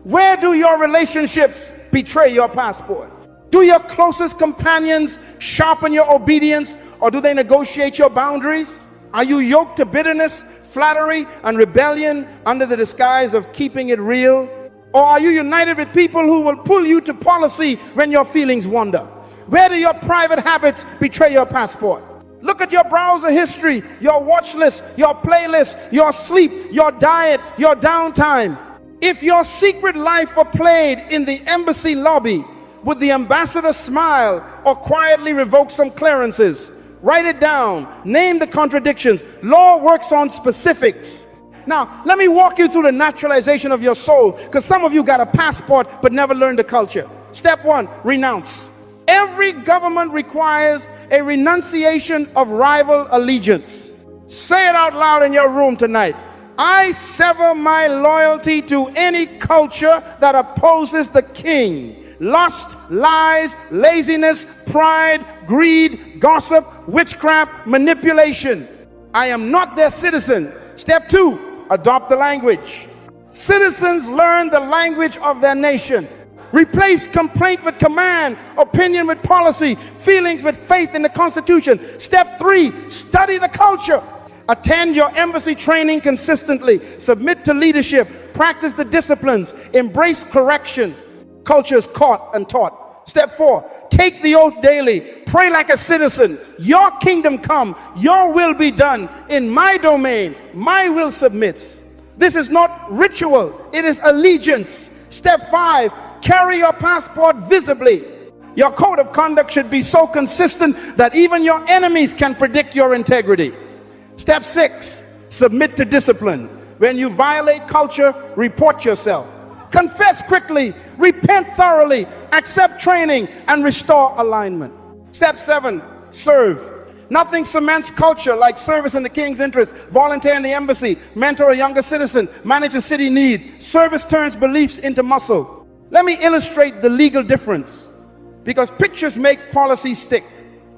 Where do your relationships betray your passport? Do your closest companions sharpen your obedience, or do they negotiate your boundaries? Are you yoked to bitterness, flattery, and rebellion under the disguise of keeping it real? Or are you united with people who will pull you to policy when your feelings wander? Where do your private habits betray your passport? Look at your browser history, your watch list, your playlist, your sleep, your diet, your downtime. If your secret life were played in the embassy lobby, would the ambassador smile or quietly revoke some clearances? Write it down. Name the contradictions. Law works on specifics. Now, let me walk you through the naturalization of your soul, because some of you got a passport but never learned the culture. Step one, renounce. Every government requires a renunciation of rival allegiance. Say it out loud in your room tonight. I sever my loyalty to any culture that opposes the king. Lust, lies, laziness, pride, greed, gossip, witchcraft, manipulation. I am not their citizen. Step two, adopt the language. Citizens learn the language of their nation. Replace complaint with command, opinion with policy, feelings with faith in the Constitution. Step three, study the culture. Attend your embassy training consistently. Submit to leadership. Practice the disciplines. Embrace correction. Culture is caught and taught. Step four, take the oath daily. Pray like a citizen. Your kingdom come. Your will be done. In my domain, my will submits. This is not ritual. It is allegiance. Step five, carry your passport visibly. Your code of conduct should be so consistent that even your enemies can predict your integrity. Step six, submit to discipline. When you violate culture, report yourself. Confess quickly, repent thoroughly, accept training, and restore alignment. Step seven, serve. Nothing cements culture like service in the king's interest. Volunteer in the embassy, mentor a younger citizen, manage a city need. Service turns beliefs into muscle. Let me illustrate the legal difference, because pictures make policy stick.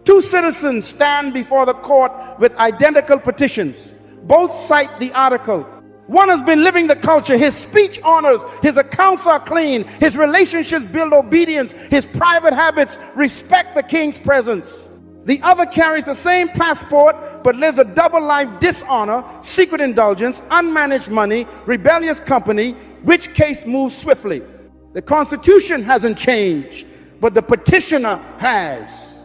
Two citizens stand before the court with identical petitions. Both cite the article. One has been living the culture. His speech honors, his accounts are clean, his relationships build obedience, his private habits respect the king's presence. The other carries the same passport but lives a double life: dishonor, secret indulgence, unmanaged money, rebellious company. Which case moves swiftly? The Constitution hasn't changed, but the petitioner has.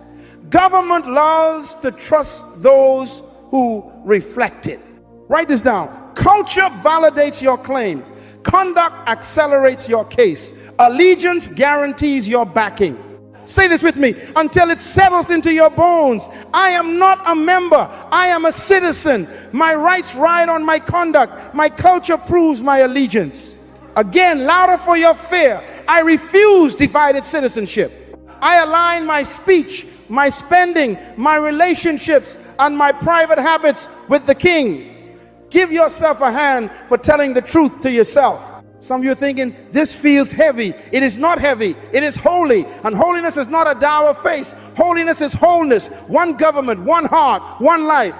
Government loves to trust those who reflect it. Write this down. Culture validates your claim. Conduct accelerates your case. Allegiance guarantees your backing. Say this with me: until it settles into your bones. I am not a member, I am a citizen. My rights ride on my conduct. My culture proves my allegiance. Again, louder for your fear. I refuse divided citizenship. I align my speech, my spending, my relationships, and my private habits with the king. Give yourself a hand for telling the truth to yourself. Some of you are thinking, this feels heavy. It is not heavy. It is holy. And holiness is not a dour face. Holiness is wholeness. One government, one heart, one life.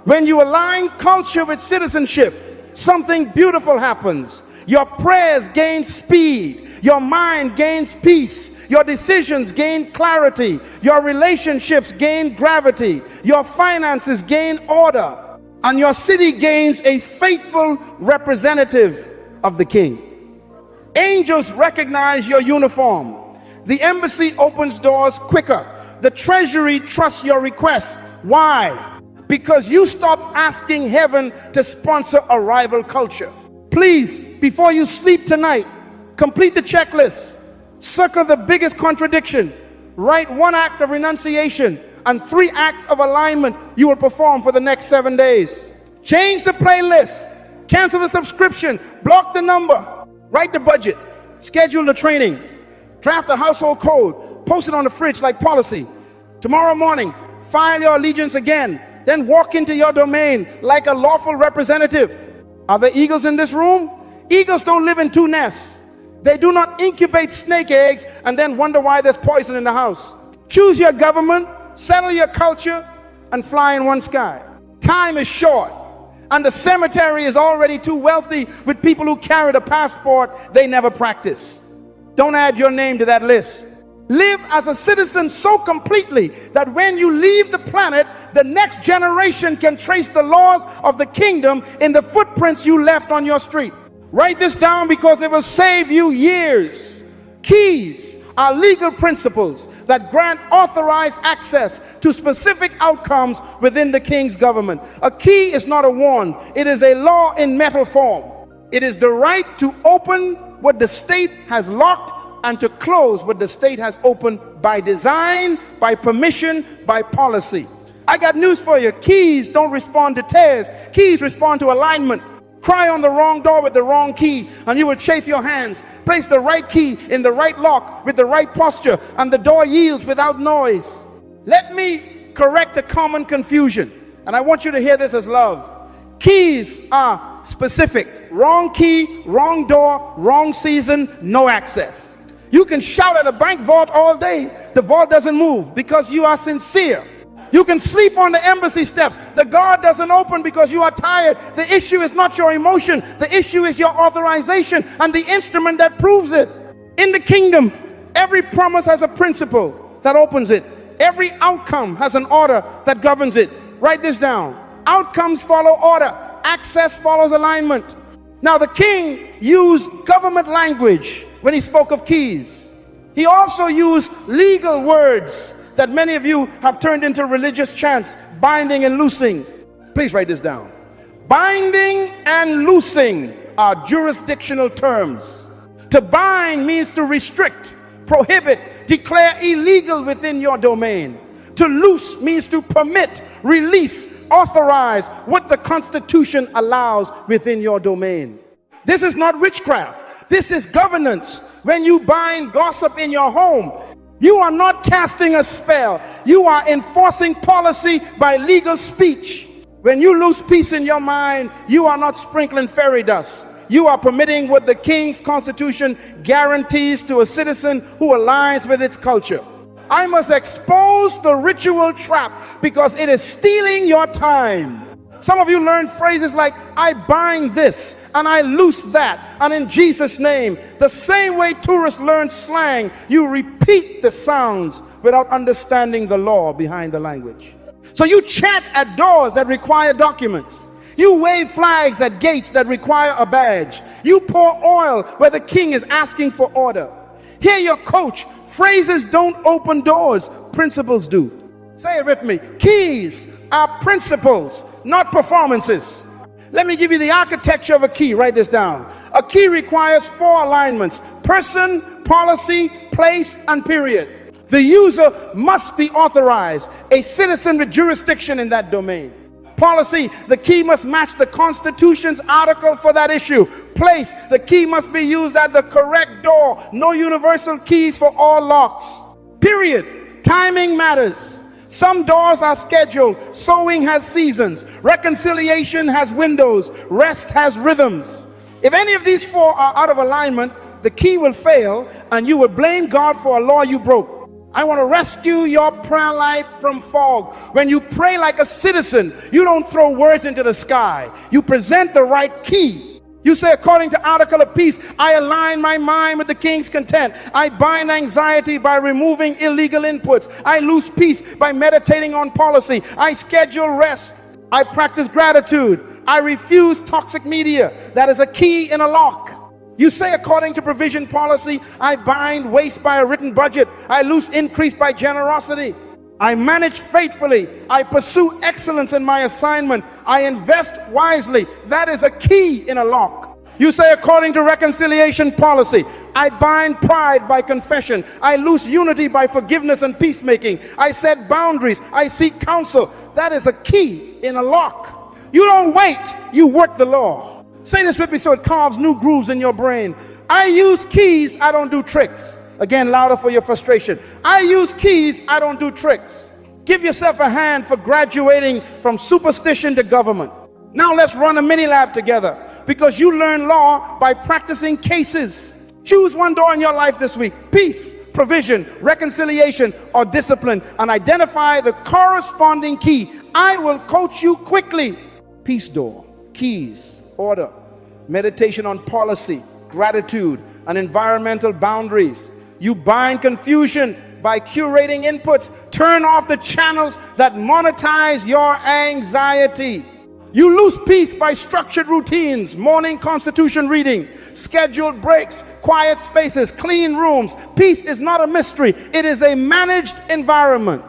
When you align culture with citizenship, something beautiful happens. Your prayers gain speed. Your mind gains peace. Your decisions gain clarity. Your relationships gain gravity. Your finances gain order. And your city gains a faithful representative of the king. Angels recognize your uniform. The embassy opens doors quicker. The treasury trusts your requests. Why? Because you stopped asking heaven to sponsor a rival culture. Please, before you sleep tonight, complete the checklist. Circle the biggest contradiction. Write 1 act of renunciation and 3 acts of alignment you will perform for the next 7 days. Change the playlist. Cancel the subscription. Block the number. Write the budget, schedule the training, draft the household code, post it on the fridge like policy. Tomorrow morning, file your allegiance again, then walk into your domain like a lawful representative. Are there eagles in this room? Eagles don't live in 2 nests. They do not incubate snake eggs and then wonder why there's poison in the house. Choose your government, settle your culture, and fly in one sky. Time is short. And the cemetery is already too wealthy with people who carried a passport they never practice. Don't add your name to that list. Live as a citizen so completely that when you leave the planet, the next generation can trace the laws of the kingdom in the footprints you left on your street. Write this down because it will save you years. Keys are legal principles that grant authorized access to specific outcomes within the king's government. A key is not a wand. It is a law in metal form. It is the right to open what the state has locked and to close what the state has opened by design, by permission, by policy. I got news for you. Keys don't respond to tears. Keys respond to alignment. Cry on the wrong door with the wrong key, and you will chafe your hands. Place the right key in the right lock with the right posture, and the door yields without noise. Let me correct a common confusion, and I want you to hear this as love. Keys are specific. Wrong key, wrong door, wrong season, no access. You can shout at a bank vault all day. The vault doesn't move because you are sincere. You can sleep on the embassy steps. The guard doesn't open because you are tired. The issue is not your emotion. The issue is your authorization and the instrument that proves it. In the kingdom, every promise has a principle that opens it. Every outcome has an order that governs it. Write this down. Outcomes follow order. Access follows alignment. Now, the king used government language when he spoke of keys. He also used legal words that many of you have turned into religious chants, binding and loosing. Please write this down. Binding and loosing are jurisdictional terms. To bind means to restrict, prohibit, declare illegal within your domain. To loose means to permit, release, authorize what the Constitution allows within your domain. This is not witchcraft. This is governance. When you bind gossip in your home, you are not casting a spell. You are enforcing policy by legal speech. When you lose peace in your mind, you are not sprinkling fairy dust. You are permitting what the king's constitution guarantees to a citizen who aligns with its culture. I must expose the ritual trap because it is stealing your time. Some of you learn phrases like, I bind this and I loose that, and in Jesus' name. The same way tourists learn slang, you repeat the sounds without understanding the law behind the language. So you chat at doors that require documents. You wave flags at gates that require a badge. You pour oil where the king is asking for order. Hear your coach, phrases don't open doors, principles do. Say it with me. Keys are principles, not performances. Let me give you the architecture of a key. Write this down. A key requires 4 alignments: person, policy, place, and period. The user must be authorized, a citizen with jurisdiction in that domain. Policy, the key must match the Constitution's article for that issue. Place, the key must be used at the correct door. No universal keys for all locks. Period. Timing matters. Some doors are scheduled. Sowing has seasons. Reconciliation has windows. Rest has rhythms. If any of these 4 are out of alignment, the key will fail and you will blame God for a law you broke. I want to rescue your prayer life from fog. When you pray like a citizen, you don't throw words into the sky. You present the right key. You say, according to Article of Peace, I align my mind with the king's content. I bind anxiety by removing illegal inputs. I lose peace by meditating on policy. I schedule rest. I practice gratitude. I refuse toxic media. That is a key in a lock. You say, according to provision policy, I bind waste by a written budget. I loose increase by generosity. I manage faithfully. I pursue excellence in my assignment. I invest wisely. That is a key in a lock. You say, according to reconciliation policy, I bind pride by confession. I loose unity by forgiveness and peacemaking. I set boundaries. I seek counsel. That is a key in a lock. You don't wait, you work the law. Say this with me so it carves new grooves in your brain. I use keys, I don't do tricks. Again, louder for your frustration. I use keys, I don't do tricks. Give yourself a hand for graduating from superstition to government. Now let's run a mini lab together, because you learn law by practicing cases. Choose one door in your life this week: peace, provision, reconciliation, or discipline, and identify the corresponding key. I will coach you quickly. Peace door, keys, order, meditation on policy, gratitude, and environmental boundaries. You bind confusion by curating inputs. Turn off the channels that monetize your anxiety. You lose peace by structured routines: morning Constitution reading, scheduled breaks, quiet spaces, clean rooms. Peace is not a mystery, it is a managed environment.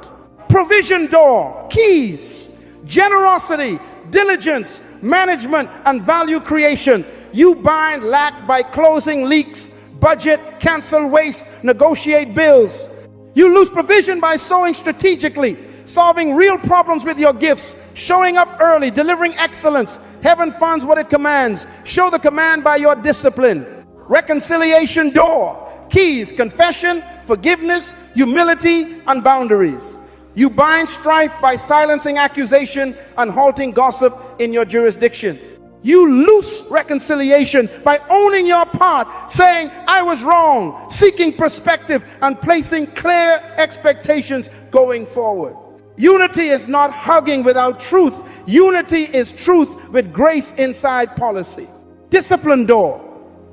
Provision door, keys, generosity, diligence, management, and value creation. You bind lack by closing leaks, budget, cancel waste, negotiate bills. You lose provision by sowing strategically, solving real problems with your gifts, showing up early, delivering excellence. Heaven funds what it commands. Show the command by your discipline. Reconciliation door, keys, confession, forgiveness, humility, and boundaries. You bind strife by silencing accusation and halting gossip in your jurisdiction. You loose reconciliation by owning your part, saying, I was wrong, seeking perspective, and placing clear expectations going forward. Unity is not hugging without truth. Unity is truth with grace inside policy. Discipline door,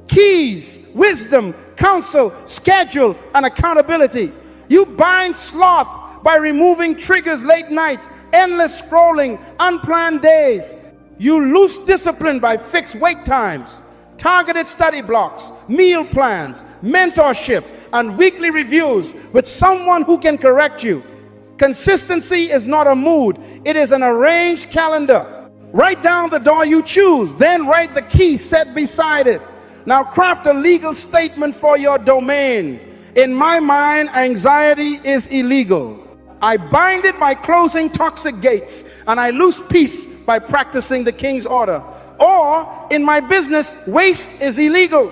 keys, wisdom, counsel, schedule, and accountability. You bind sloth by removing triggers, late nights, endless scrolling, unplanned days. You loose discipline by fixed wait times, targeted study blocks, meal plans, mentorship, and weekly reviews with someone who can correct you. Consistency is not a mood, it is an arranged calendar. Write down the door you choose, then write the key set beside it. Now craft a legal statement for your domain. In my mind, anxiety is illegal. I bind it by closing toxic gates, and I lose peace by practicing the king's order. Or, in my business, waste is illegal.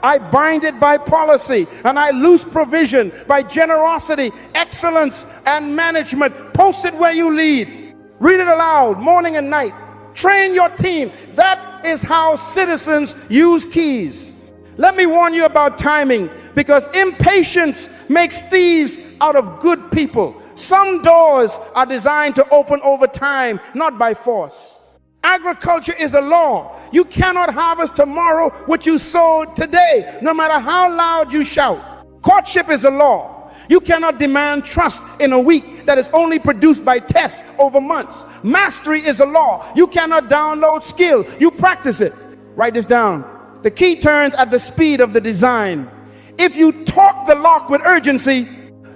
I bind it by policy, and I lose provision by generosity, excellence, and management. Post it where you lead. Read it aloud, morning and night. Train your team. That is how citizens use keys. Let me warn you about timing, because impatience makes thieves out of good people. Some doors are designed to open over time, not by force. Agriculture is a law. You cannot harvest tomorrow what you sowed today, no matter how loud you shout. Courtship is a law. You cannot demand trust in a week that is only produced by tests over months. Mastery is a law. You cannot download skill. You practice it. Write this down. The key turns at the speed of the design. If you torque the lock with urgency,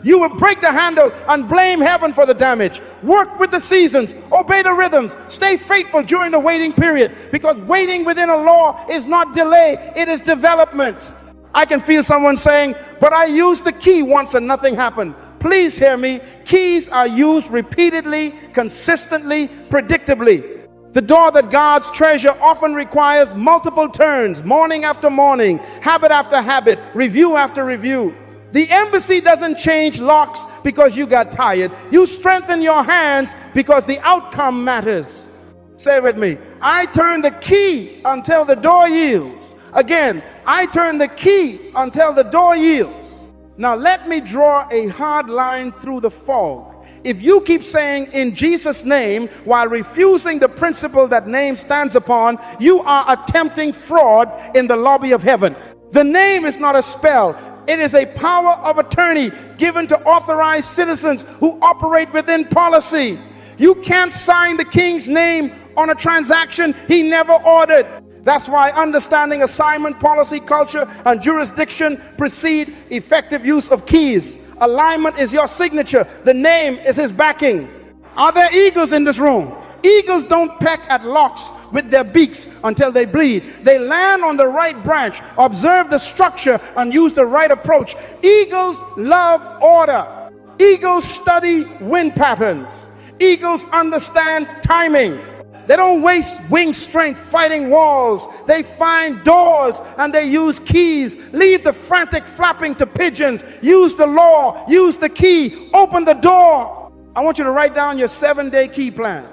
you will break the handle and blame heaven for the damage. Work with the seasons, obey the rhythms, stay faithful during the waiting period, because waiting within a law is not delay, it is development. I can feel someone saying, but I used the key once and nothing happened. Please hear me. Keys are used repeatedly, consistently, predictably. The door that guards treasure often requires multiple turns, morning after morning, habit after habit, review after review. The embassy doesn't change locks because you got tired. You strengthen your hands because the outcome matters. Say it with me. I turn the key until the door yields. Again, I turn the key until the door yields. Now let me draw a hard line through the fog. If you keep saying in Jesus' name while refusing the principle that name stands upon, you are attempting fraud in the lobby of heaven. The name is not a spell. It is a power of attorney given to authorized citizens who operate within policy. You can't sign the king's name on a transaction he never ordered. That's why understanding assignment, policy, culture, and jurisdiction precede effective use of keys. Alignment is your signature. The name is his backing. Are there eagles in this room? Eagles don't peck at locks with their beaks until they bleed. They land on the right branch, observe the structure, and use the right approach. Eagles love order. Eagles study wind patterns. Eagles understand timing. They don't waste wing strength fighting walls. They find doors and they use keys. Leave the frantic flapping to pigeons. Use the law. Use the key. Open the door. I want you to write down your 7-day key plan.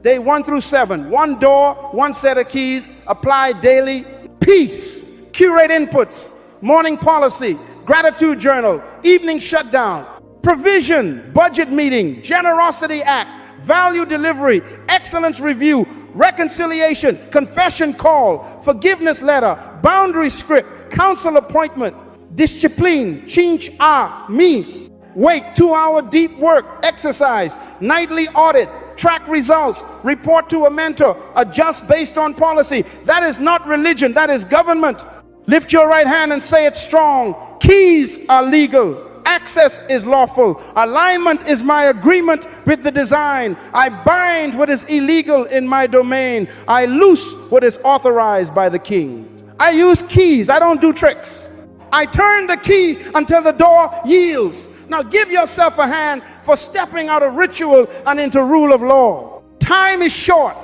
Day 1 through 7. One door, one set of keys. Apply daily. Peace. Curate inputs. Morning policy. Gratitude journal. Evening shutdown. Provision. Budget meeting. Generosity act. Value delivery, excellence review, reconciliation, confession call, forgiveness letter, boundary script, counsel appointment, discipline, chinch me, wait, 2-hour deep work, exercise, nightly audit, track results, report to a mentor, adjust based on policy. That is not religion, that is government. Lift your right hand and say it strong. Keys are legal. Access is lawful. Alignment is my agreement with the design. I bind what is illegal in my domain. I loose what is authorized by the king. I use keys. I don't do tricks. I turn the key until the door yields. Now give yourself a hand for stepping out of ritual and into rule of law. Time is short.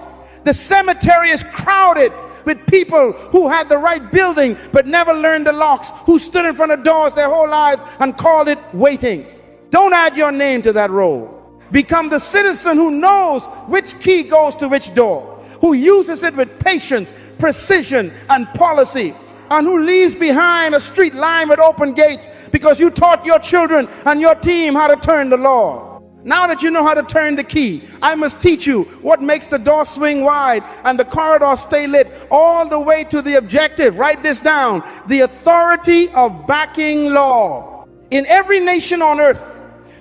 The cemetery is crowded with people who had the right building but never learned the locks, who stood in front of doors their whole lives and called it waiting. Don't add your name to that role. Become the citizen who knows which key goes to which door, who uses it with patience, precision, and policy, and who leaves behind a street lined with open gates because you taught your children and your team how to turn the law. Now that you know how to turn the key, I must teach you what makes the door swing wide and the corridor stay lit all the way to the objective. Write this down. The authority of backing law. In every nation on earth,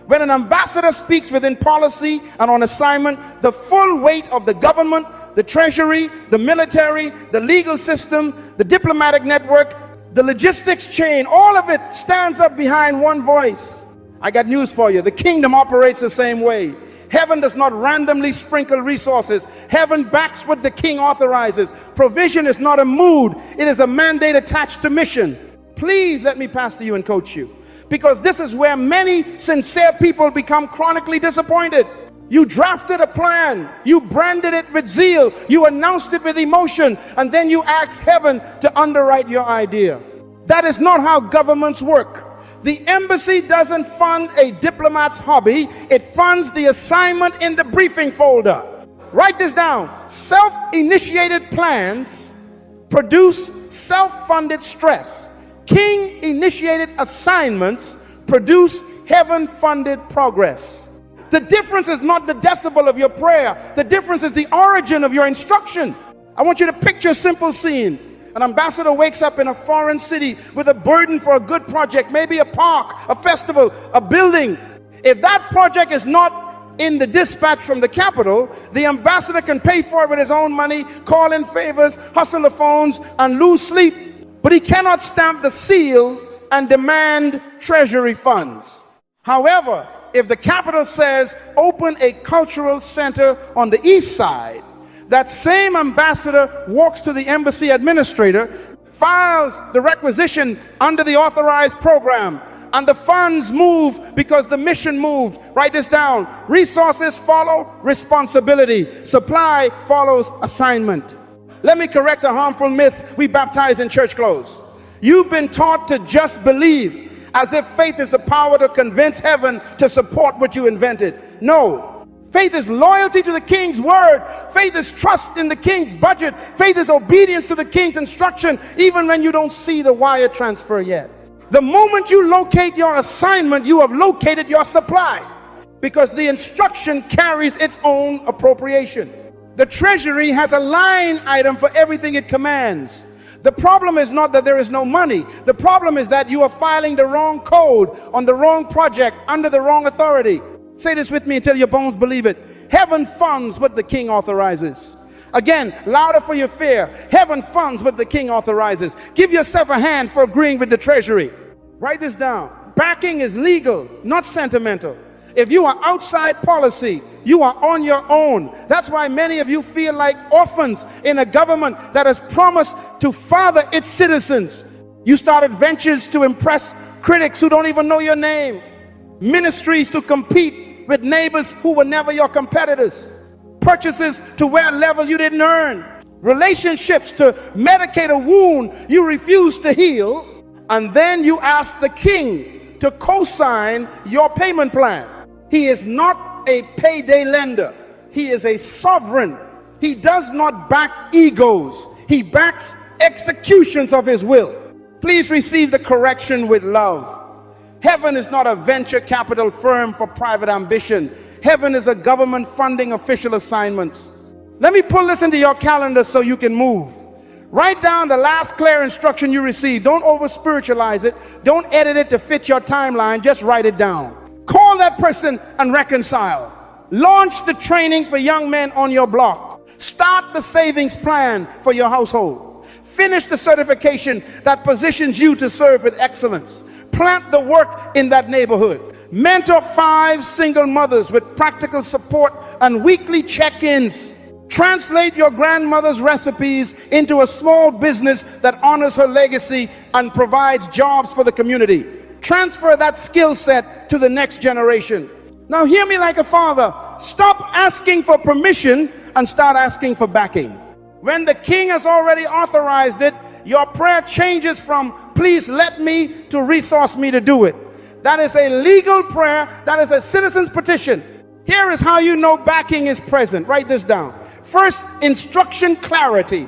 when an ambassador speaks within policy and on assignment, the full weight of the government, the treasury, the military, the legal system, the diplomatic network, the logistics chain, all of it stands up behind one voice. I got news for you. The kingdom operates the same way. Heaven does not randomly sprinkle resources. Heaven backs what the king authorizes. Provision is not a mood. It is a mandate attached to mission. Please let me pastor you and coach you, because this is where many sincere people become chronically disappointed. You drafted a plan. You branded it with zeal. You announced it with emotion. And then you asked heaven to underwrite your idea. That is not how governments work. The embassy doesn't fund a diplomat's hobby. It funds the assignment in the briefing folder. Write this down. Self-initiated plans produce self-funded stress. King-initiated assignments produce heaven-funded progress. The difference is not the decibel of your prayer. The difference is the origin of your instruction. I want you to picture a simple scene. An ambassador wakes up in a foreign city with a burden for a good project, maybe a park, a festival, a building. If that project is not in the dispatch from the capital, the ambassador can pay for it with his own money, call in favors, hustle the phones, and lose sleep. But he cannot stamp the seal and demand treasury funds. However, if the capital says, open a cultural center on the east side, that same ambassador walks to the embassy administrator, files the requisition under the authorized program, and the funds move because the mission moved. Write this down. Resources follow responsibility. Supply follows assignment. Let me correct a harmful myth we baptize in church clothes. You've been taught to just believe, as if faith is the power to convince heaven to support what you invented. No. Faith is loyalty to the king's word. Faith is trust in the king's budget. Faith is obedience to the king's instruction, even when you don't see the wire transfer yet. The moment you locate your assignment, you have located your supply, because the instruction carries its own appropriation. The treasury has a line item for everything it commands. The problem is not that there is no money. The problem is that you are filing the wrong code on the wrong project under the wrong authority. Say this with me until your bones believe it. Heaven funds what the king authorizes. Again, louder for your fear. Heaven funds what the king authorizes. Give yourself a hand for agreeing with the treasury. Write this down. Backing is legal, not sentimental. If you are outside policy, you are on your own. That's why many of you feel like orphans in a government that has promised to father its citizens. You started ventures to impress critics who don't even know your name. Ministries to compete with neighbors who were never your competitors. Purchases to wear a level you didn't earn. Relationships to medicate a wound you refused to heal. And then you ask the king to co-sign your payment plan. He is not a payday lender. He is a sovereign. He does not back egos. He backs executions of his will. Please receive the correction with love. Heaven is not a venture capital firm for private ambition. Heaven is a government funding official assignments. Let me pull this into your calendar so you can move. Write down the last clear instruction you received. Don't over spiritualize it. Don't edit it to fit your timeline. Just write it down. Call that person and reconcile. Launch the training for young men on your block. Start the savings plan for your household. Finish the certification that positions you to serve with excellence. Plant the work in that neighborhood. Mentor 5 single mothers with practical support and weekly check-ins. Translate your grandmother's recipes into a small business that honors her legacy and provides jobs for the community. Transfer that skill set to the next generation. Now hear me like a father. Stop asking for permission and start asking for backing. When the king has already authorized it, your prayer changes from please let me to resource me to do it. That is a legal prayer. That is a citizen's petition. Here is how you know backing is present. Write this down. First, instruction clarity.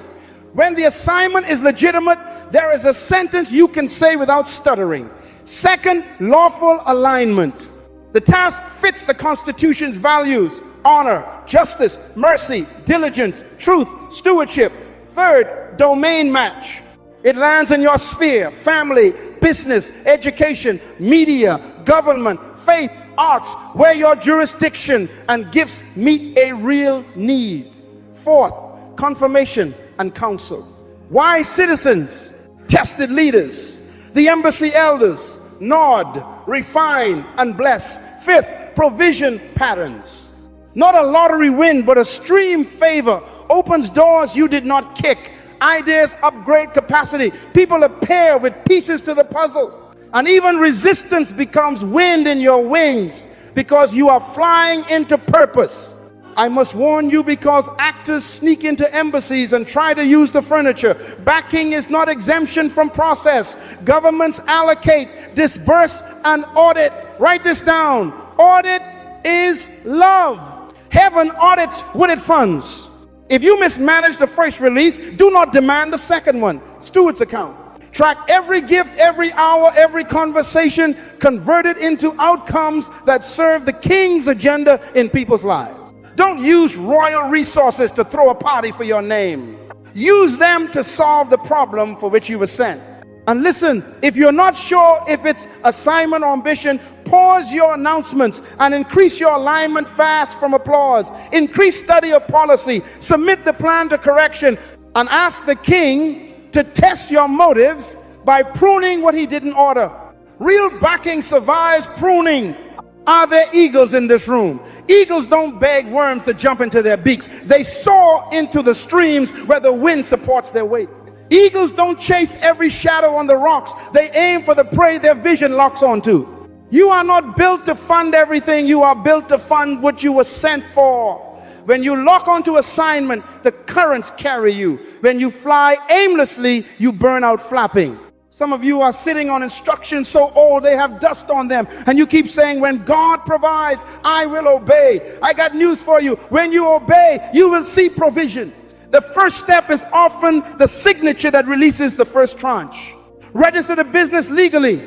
When the assignment is legitimate, there is a sentence you can say without stuttering. Second, lawful alignment. The task fits the Constitution's values: honor, justice, mercy, diligence, truth, stewardship. Third, domain match. It lands in your sphere: family, business, education, media, government, faith, arts, where your jurisdiction and gifts meet a real need. Fourth, confirmation and counsel. Wise citizens, tested leaders, the embassy elders, nod, refine, and bless. Fifth, provision patterns. Not a lottery win, but a stream favor opens doors you did not kick. Ideas upgrade capacity. People appear with pieces to the puzzle. And even resistance becomes wind in your wings because you are flying into purpose. I must warn you, because actors sneak into embassies and try to use the furniture. Backing is not exemption from process. Governments allocate, disperse, and audit. Write this down. Audit is love. Heaven audits what it funds. If you mismanage the first release, do not demand the second one. Steward's account. Track every gift, every hour, every conversation, convert it into outcomes that serve the king's agenda in people's lives. Don't use royal resources to throw a party for your name. Use them to solve the problem for which you were sent. And listen, if you're not sure if it's assignment or ambition, pause your announcements and increase your alignment fast from applause. Increase study of policy. Submit the plan to correction and ask the king to test your motives by pruning what he didn't order. Real backing survives pruning. Are there eagles in this room? Eagles don't beg worms to jump into their beaks. They soar into the streams where the wind supports their weight. Eagles don't chase every shadow on the rocks. They aim for the prey their vision locks onto. You are not built to fund everything. You are built to fund what you were sent for. When you lock onto assignment, the currents carry you. When you fly aimlessly, you burn out flapping. Some of you are sitting on instructions so old they have dust on them, and you keep saying, when God provides, I will obey. I got news for you. When you obey, you will see provision. The first step is often the signature that releases the first tranche. Register the business legally.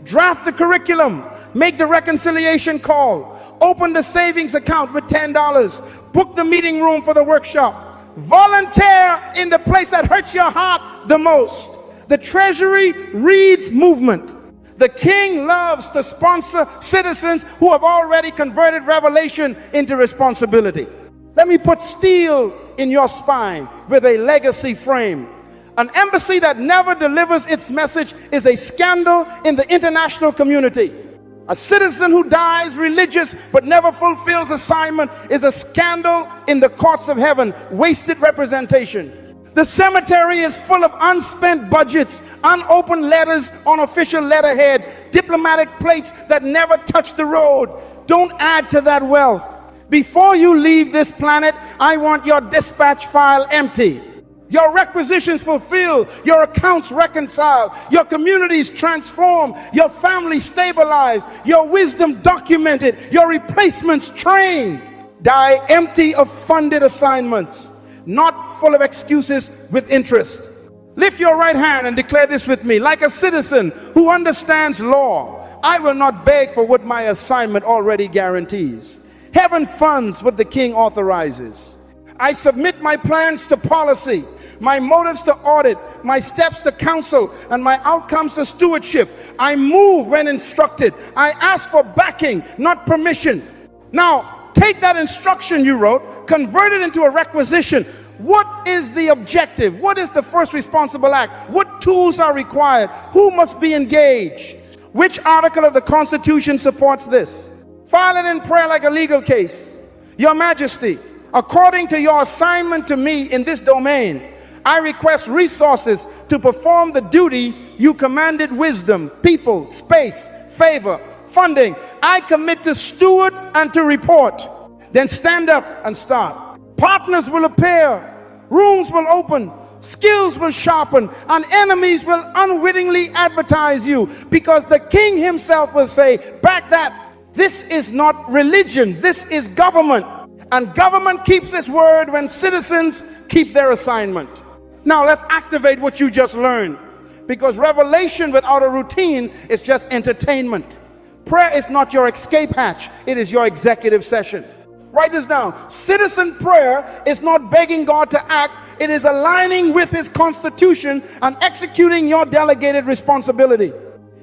Draft the curriculum. Make the reconciliation call. Open the savings account with $10. Book the meeting room for the workshop. Volunteer in the place that hurts your heart the most. The treasury reads movement. The king loves to sponsor citizens who have already converted revelation into responsibility. Let me put steel in your spine with a legacy frame. An embassy that never delivers its message is a scandal in the international community. A citizen who dies religious but never fulfills assignment is a scandal in the courts of heaven. Wasted representation. The cemetery is full of unspent budgets, unopened letters on official letterhead, diplomatic plates that never touch the road. Don't add to that wealth. Before you leave this planet, I want your dispatch file empty, your requisitions fulfilled, your accounts reconciled, your communities transformed, your family stabilized, your wisdom documented, your replacements trained. Die empty of funded assignments, not full of excuses with interest. Lift your right hand and declare this with me. Like a citizen who understands law, I will not beg for what my assignment already guarantees. Heaven funds what the king authorizes. I submit my plans to policy, my motives to audit, my steps to counsel, and my outcomes to stewardship. I move when instructed. I ask for backing, not permission. Now, take that instruction you wrote, convert it into a requisition. What is the objective? What is the first responsible act? What tools are required? Who must be engaged? Which article of the Constitution supports this? File it in prayer like a legal case. Your Majesty, according to your assignment to me in this domain, I request resources to perform the duty you commanded: wisdom, people, space, favor, funding. I commit to steward and to report. Then stand up and start. Partners will appear, rooms will open, skills will sharpen, and enemies will unwittingly advertise you, because the king himself will say, back that. This is not religion, this is government. And government keeps its word when citizens keep their assignment. Now let's activate what you just learned, because revelation without a routine is just entertainment. Prayer is not your escape hatch, it is your executive session. Write this down. Citizen prayer is not begging God to act, it is aligning with his constitution and executing your delegated responsibility.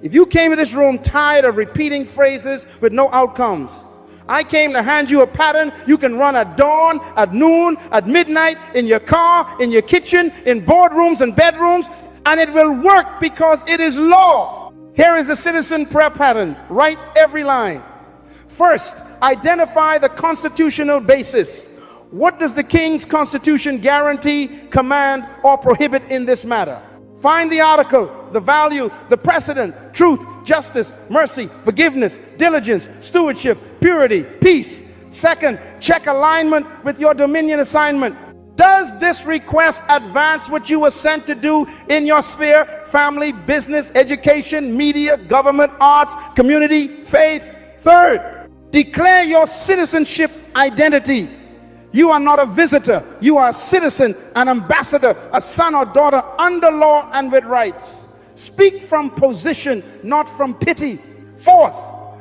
If you came to this room tired of repeating phrases with no outcomes, I came to hand you a pattern you can run at dawn, at noon, at midnight, in your car, in your kitchen, in boardrooms and bedrooms, and it will work because it is law. Here is the citizen prayer pattern. Write every line. First, identify the constitutional basis. What does the king's constitution guarantee, command, or prohibit in this matter? Find the article, the value, the precedent, truth, justice, mercy, forgiveness, diligence, stewardship, purity, peace. Second, check alignment with your dominion assignment. Does this request advance what you were sent to do in your sphere? Family, business, education, media, government, arts, community, faith. Third, declare your citizenship identity. You are not a visitor. You are a citizen, an ambassador, a son or daughter under law and with rights. Speak from position, not from pity. Fourth,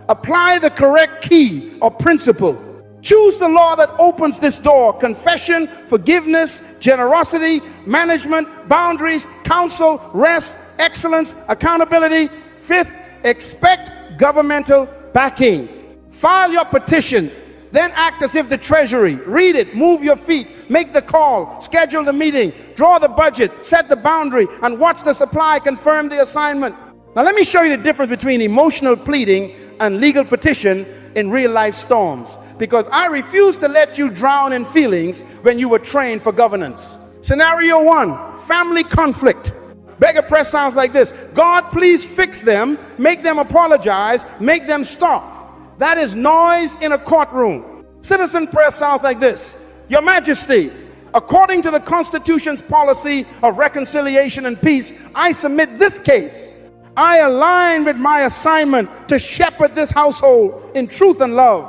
apply the correct key or principle. Choose the law that opens this door: confession, forgiveness, generosity, management, boundaries, counsel, rest, excellence, accountability. Fifth, expect governmental backing. File your petition, then act as if the treasury. Read it, move your feet, make the call, schedule the meeting, draw the budget, set the boundary, and watch the supply confirm the assignment. Now let me show you the difference between emotional pleading and legal petition in real life storms, because I refuse to let you drown in feelings when you were trained for governance. Scenario 1, family conflict. Beggar prayer sounds like this: God, please fix them, make them apologize, make them stop. That is noise in a courtroom. Citizen prayer sounds like this: Your Majesty, according to the Constitution's policy of reconciliation and peace, I submit this case. I align with my assignment to shepherd this household in truth and love.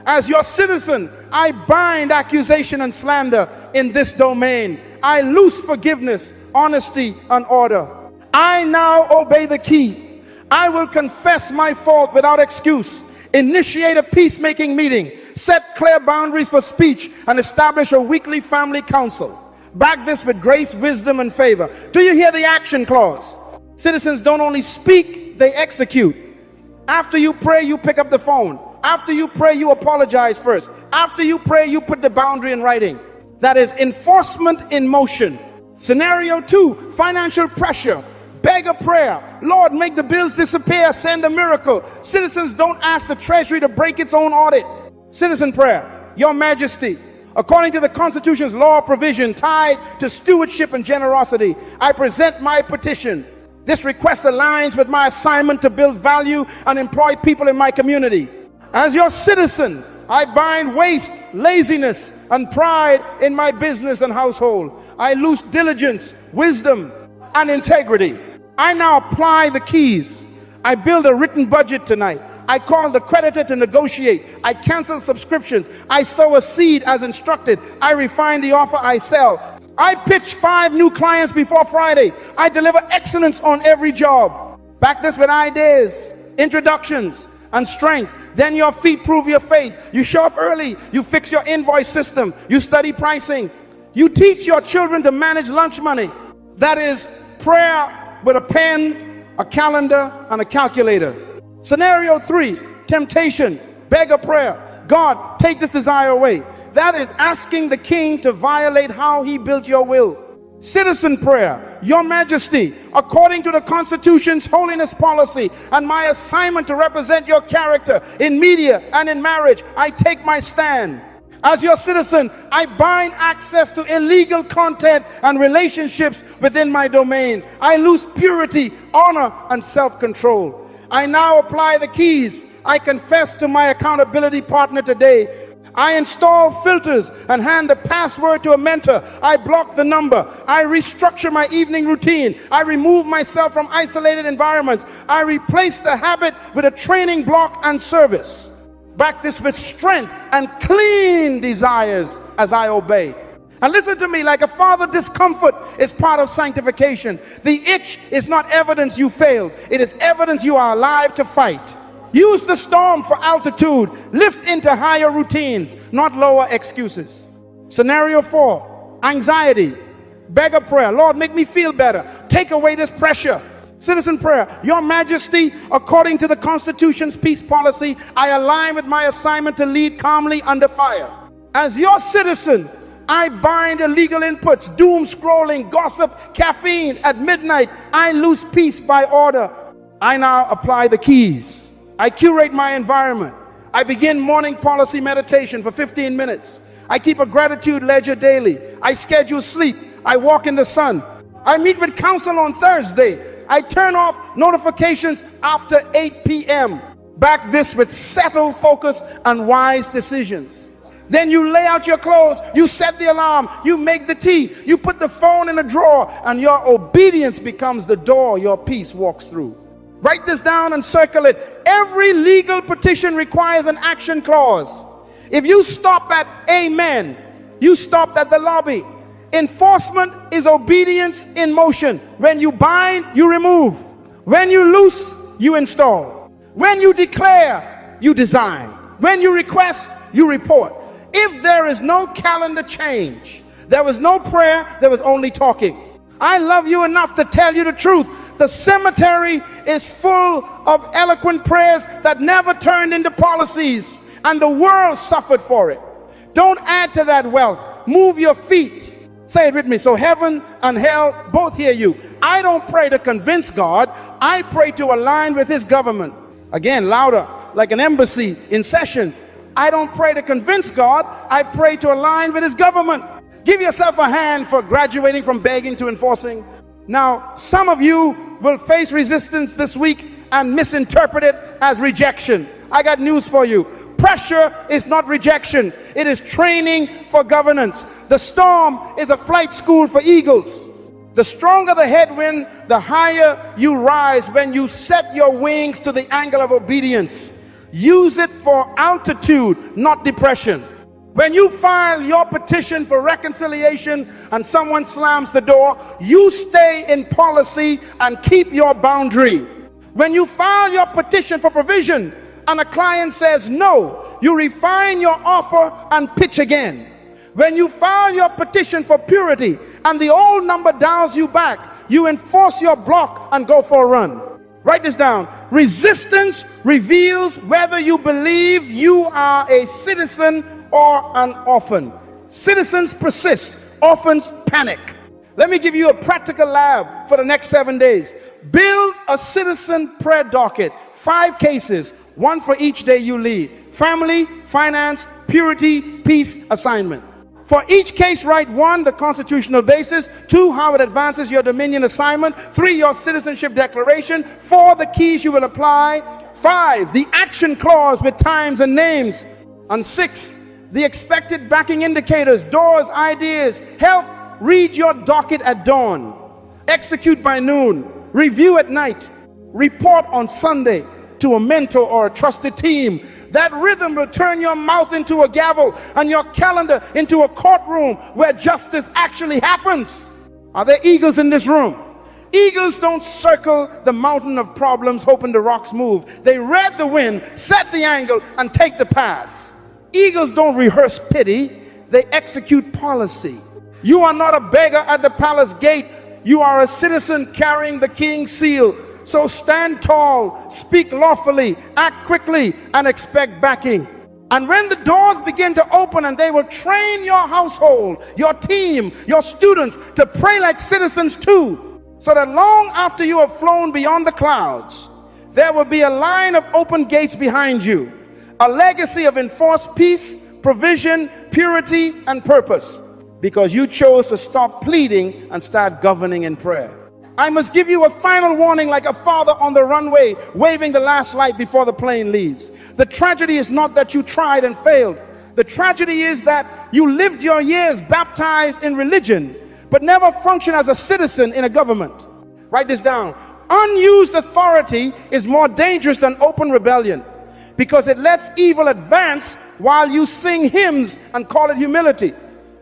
As your citizen, I bind accusation and slander in this domain. I loose forgiveness, honesty, and order. I now obey the key. I will confess my fault without excuse, initiate a peacemaking meeting, set clear boundaries for speech, and establish a weekly family council. Back this with grace, wisdom, and favor. Do you hear the action clause? Citizens don't only speak, they execute. After you pray, you pick up the phone. After you pray, you apologize first. After you pray, you put the boundary in writing. That is enforcement in motion. Scenario 2, financial pressure. Beg a prayer: Lord, make the bills disappear, send a miracle. Citizens don't ask the treasury to break its own audit. Citizen prayer: Your Majesty, according to the Constitution's law provision tied to stewardship and generosity, I present my petition. This request aligns with my assignment to build value and employ people in my community. As your citizen, I bind waste, laziness, and pride in my business and household. I loose diligence, wisdom, and integrity. I now apply the keys. I build a written budget tonight. I call the creditor to negotiate. I cancel subscriptions. I sow a seed as instructed. I refine the offer I sell. I pitch 5 new clients before Friday. I deliver excellence on every job. Back this with ideas, introductions, and strength. Then your feet prove your faith. You show up early. You fix your invoice system. You study pricing. You teach your children to manage lunch money. That is prayer with a pen, a calendar, and a calculator. Scenario 3, temptation. Beg a prayer: God, take this desire away. That is asking the king to violate how he built your will. Citizen prayer: Your Majesty, according to the Constitution's holiness policy and my assignment to represent your character in media and in marriage, I take my stand. As your citizen, I bind access to illegal content and relationships within my domain. I lose purity, honor, and self-control. I now apply the keys. I confess to my accountability partner today. I install filters and hand the password to a mentor. I block the number. I restructure my evening routine. I remove myself from isolated environments. I replace the habit with a training block and service. Back this with strength and clean desires as I obey. And listen to me, like a father, discomfort is part of sanctification. The itch is not evidence you failed. It is evidence you are alive to fight. Use the storm for altitude. Lift into higher routines, not lower excuses. Scenario 4, anxiety. Beg a prayer: Lord, make me feel better. Take away this pressure. Citizen prayer: Your Majesty, according to the Constitution's peace policy, I align with my assignment to lead calmly under fire. As your citizen, I bind illegal inputs, doom scrolling, gossip, caffeine. At midnight, I lose peace by order. I now apply the keys. I curate my environment. I begin morning policy meditation for 15 minutes. I keep a gratitude ledger daily. I schedule sleep. I walk in the sun. I meet with counsel on Thursday. I turn off notifications after 8 p.m. Back this with settled focus and wise decisions. Then you lay out your clothes, you set the alarm, you make the tea, you put the phone in a drawer, and your obedience becomes the door your peace walks through. Write this down and circle it. Every legal petition requires an action clause. If you stop at amen, you stopped at the lobby. Enforcement is obedience in motion. When you bind, you remove. When you loose, you install. When you declare, you design. When you request, you report. If there is no calendar change, there was no prayer, there was only talking. I love you enough to tell you the truth. The cemetery is full of eloquent prayers that never turned into policies, and the world suffered for it. Don't add to that wealth. Move your feet. Say it with me. So heaven and hell both hear you. I don't pray to convince God. I pray to align with his government. Again, louder, like an embassy in session. I don't pray to convince God. I pray to align with his government. Give yourself a hand for graduating from begging to enforcing. Now, some of you will face resistance this week and misinterpret it as rejection. I got news for you. Pressure is not rejection. It is training for governance. The storm is a flight school for eagles. The stronger the headwind, the higher you rise when you set your wings to the angle of obedience. Use it for altitude, not depression. When you file your petition for reconciliation and someone slams the door, you stay in policy and keep your boundary. When you file your petition for provision and a client says no, you refine your offer and pitch again. When you file your petition for purity and the old number dials you back, you enforce your block and go for a run. Write this down. Resistance reveals whether you believe you are a citizen or an orphan. Citizens persist, orphans panic. Let me give you a practical lab for the next 7 days. Build a citizen prayer docket, 5 cases, 1 for each day you lead. Family, finance, purity, peace, assignment. For each case, write 1, the constitutional basis, 2, how it advances your dominion assignment, 3, your citizenship declaration, 4, the keys you will apply, 5, the action clause with times and names, and 6, the expected backing indicators, doors, ideas. Help. Read your docket at dawn, execute by noon, review at night, report on Sunday to a mentor or a trusted team. That rhythm will turn your mouth into a gavel and your calendar into a courtroom where justice actually happens. Are there eagles in this room? Eagles don't circle the mountain of problems hoping the rocks move. They read the wind, set the angle, and take the pass. Eagles don't rehearse pity, they execute policy. You are not a beggar at the palace gate. You are a citizen carrying the king's seal. So stand tall, speak lawfully, act quickly, and expect backing. And when the doors begin to open, and they will train your household, your team, your students to pray like citizens too, so that long after you have flown beyond the clouds, there will be a line of open gates behind you, a legacy of enforced peace, provision, purity, and purpose, because you chose to stop pleading and start governing in prayer. I must give you a final warning, like a father on the runway waving the last light before the plane leaves. The tragedy is not that you tried and failed. The tragedy is that you lived your years baptized in religion, but never functioned as a citizen in a government. Write this down. Unused authority is more dangerous than open rebellion, because it lets evil advance while you sing hymns and call it humility.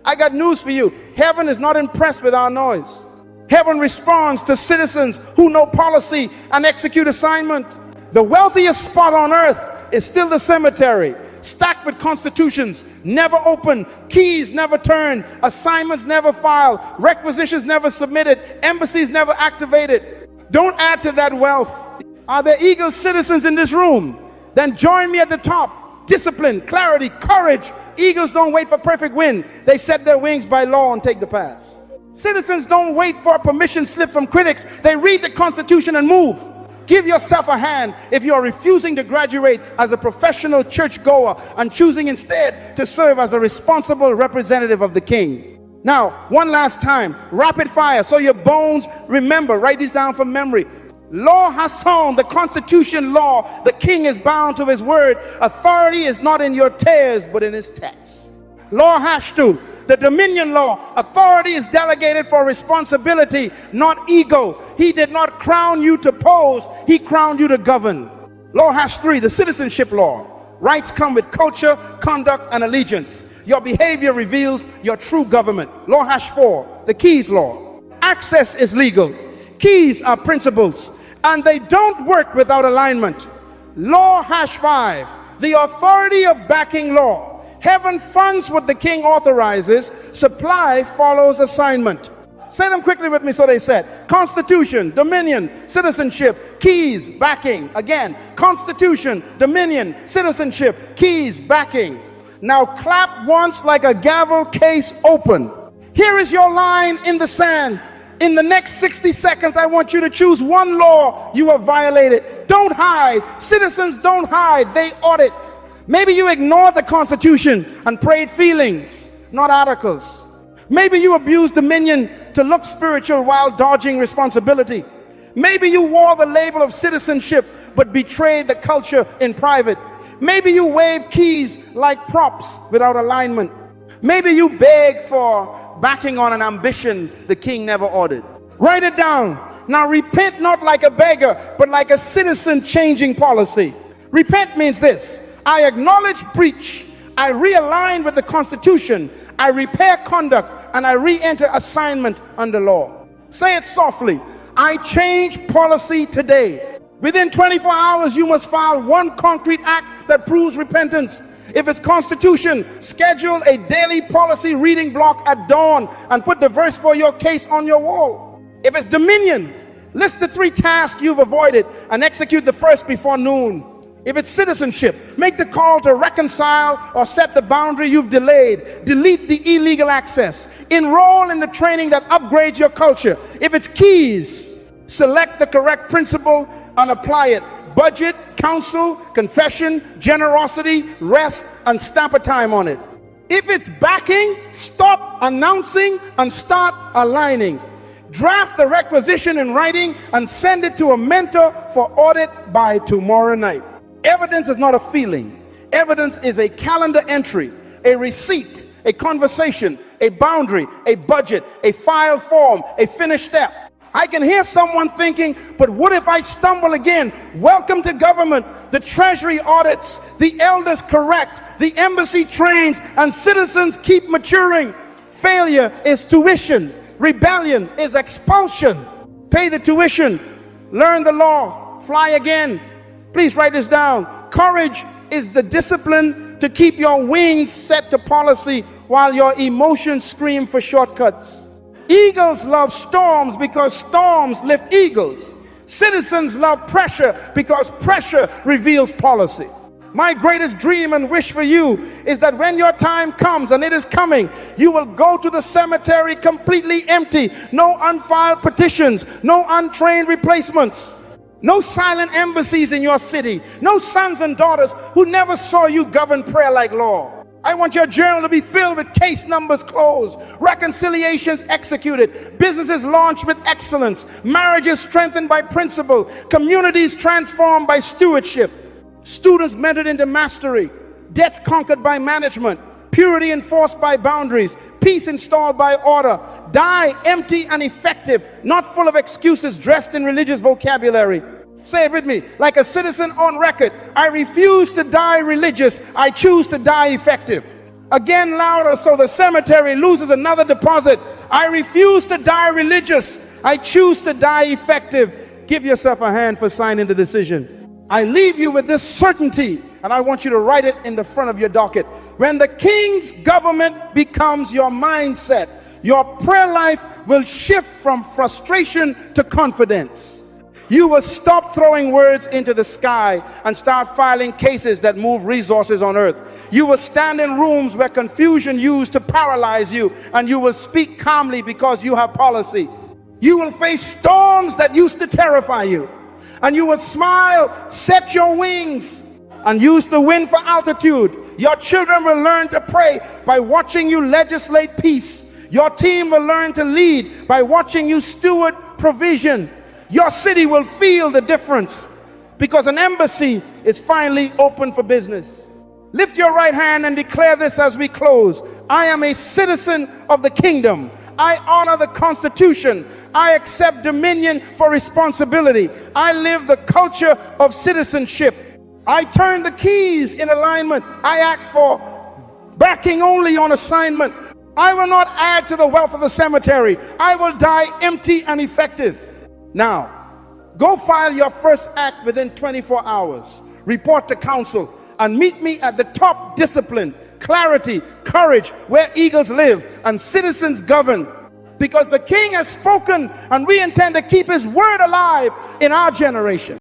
I got news for you. Heaven is not impressed with our noise. Heaven responds to citizens who know policy and execute assignment. The wealthiest spot on earth is still the cemetery, stacked with constitutions, never opened, keys never turned, assignments never filed, requisitions never submitted, embassies never activated. Don't add to that wealth. Are there eagle citizens in this room? Then join me at the top. Discipline, clarity, courage. Eagles don't wait for perfect wind. They set their wings by law and take the pass. Citizens don't wait for a permission slip from critics. They read the Constitution and move. Give yourself a hand if you are refusing to graduate as a professional churchgoer and choosing instead to serve as a responsible representative of the King. Now, one last time, rapid fire, so your bones remember. Write these down from memory. Law has sown, the Constitution law. The King is bound to his word. Authority is not in your tears, but in his text. Law has to. The dominion law, authority is delegated for responsibility, not ego. He did not crown you to pose, he crowned you to govern. Law has 3, the citizenship law. Rights come with culture, conduct, and allegiance. Your behavior reveals your true government. Law hash 4, the keys law. Access is legal. Keys are principles, and they don't work without alignment. Law hash 5, the authority of backing law. Heaven funds what the king authorizes. Supply follows assignment. Say them quickly with me so they said. Constitution, dominion, citizenship, keys, backing. Again, constitution, dominion, citizenship, keys, backing. Now clap once like a gavel case open. Here is your line in the sand. In the next 60 seconds, I want you to choose one law you have violated. Don't hide. Citizens don't hide. They audit. Maybe you ignored the Constitution and prayed feelings, not articles. Maybe you abused dominion to look spiritual while dodging responsibility. Maybe you wore the label of citizenship but betrayed the culture in private. Maybe you waved keys like props without alignment. Maybe you begged for backing on an ambition the king never ordered. Write it down. Now repent not like a beggar, but like a citizen changing policy. Repent means this: I acknowledge breach, I realign with the Constitution, I repair conduct, and I re-enter assignment under law. Say it softly. I change policy today. Within 24 hours, you must file one concrete act that proves repentance. If it's Constitution, schedule a daily policy reading block at dawn and put the verse for your case on your wall. If it's dominion, list the 3 tasks you've avoided and execute the first before noon. If it's citizenship, make the call to reconcile or set the boundary you've delayed. Delete the illegal access. Enroll in the training that upgrades your culture. If it's keys, select the correct principle and apply it. Budget, counsel, confession, generosity, rest, and stamp a time on it. If it's backing, stop announcing and start aligning. Draft the requisition in writing and send it to a mentor for audit by tomorrow night. Evidence is not a feeling. Evidence is a calendar entry, a receipt, a conversation, a boundary, a budget, a file form, a finished step. I can hear someone thinking, but what if I stumble again? Welcome to government. The treasury audits, the elders correct, the embassy trains, and citizens keep maturing. Failure is tuition. Rebellion is expulsion. Pay the tuition. Learn the law. Fly again. Please write this down. Courage is the discipline to keep your wings set to policy while your emotions scream for shortcuts. Eagles love storms because storms lift eagles. Citizens love pressure because pressure reveals policy. My greatest dream and wish for you is that when your time comes, and it is coming, you will go to the cemetery completely empty. No unfiled petitions, no untrained replacements, no silent embassies in your city, no sons and daughters who never saw you govern prayer like law. I want your journal to be filled with case numbers closed, reconciliations executed, businesses launched with excellence, marriages strengthened by principle, communities transformed by stewardship, students mentored into mastery, debts conquered by management, purity enforced by boundaries, peace installed by order. Die empty and effective, not full of excuses dressed in religious vocabulary. Say it with me. Like a citizen on record, I refuse to die religious. I choose to die effective. Again, louder, so the cemetery loses another deposit. I refuse to die religious. I choose to die effective. Give yourself a hand for signing the decision. I leave you with this certainty, and I want you to write it in the front of your docket. When the king's government becomes your mindset, your prayer life will shift from frustration to confidence. You will stop throwing words into the sky and start filing cases that move resources on earth. You will stand in rooms where confusion used to paralyze you, and you will speak calmly because you have policy. You will face storms that used to terrify you, and you will smile, set your wings, and use the wind for altitude. Your children will learn to pray by watching you legislate peace. Your team will learn to lead by watching you steward provision. Your city will feel the difference because an embassy is finally open for business. Lift your right hand and declare this as we close. I am a citizen of the kingdom. I honor the Constitution. I accept dominion for responsibility. I live the culture of citizenship. I turn the keys in alignment. I ask for backing only on assignment. I will not add to the wealth of the cemetery. I will die empty and effective. Now, go file your first act within 24 hours. Report to counsel and meet me at the top discipline, clarity, courage, where eagles live and citizens govern. Because the king has spoken and we intend to keep his word alive in our generation.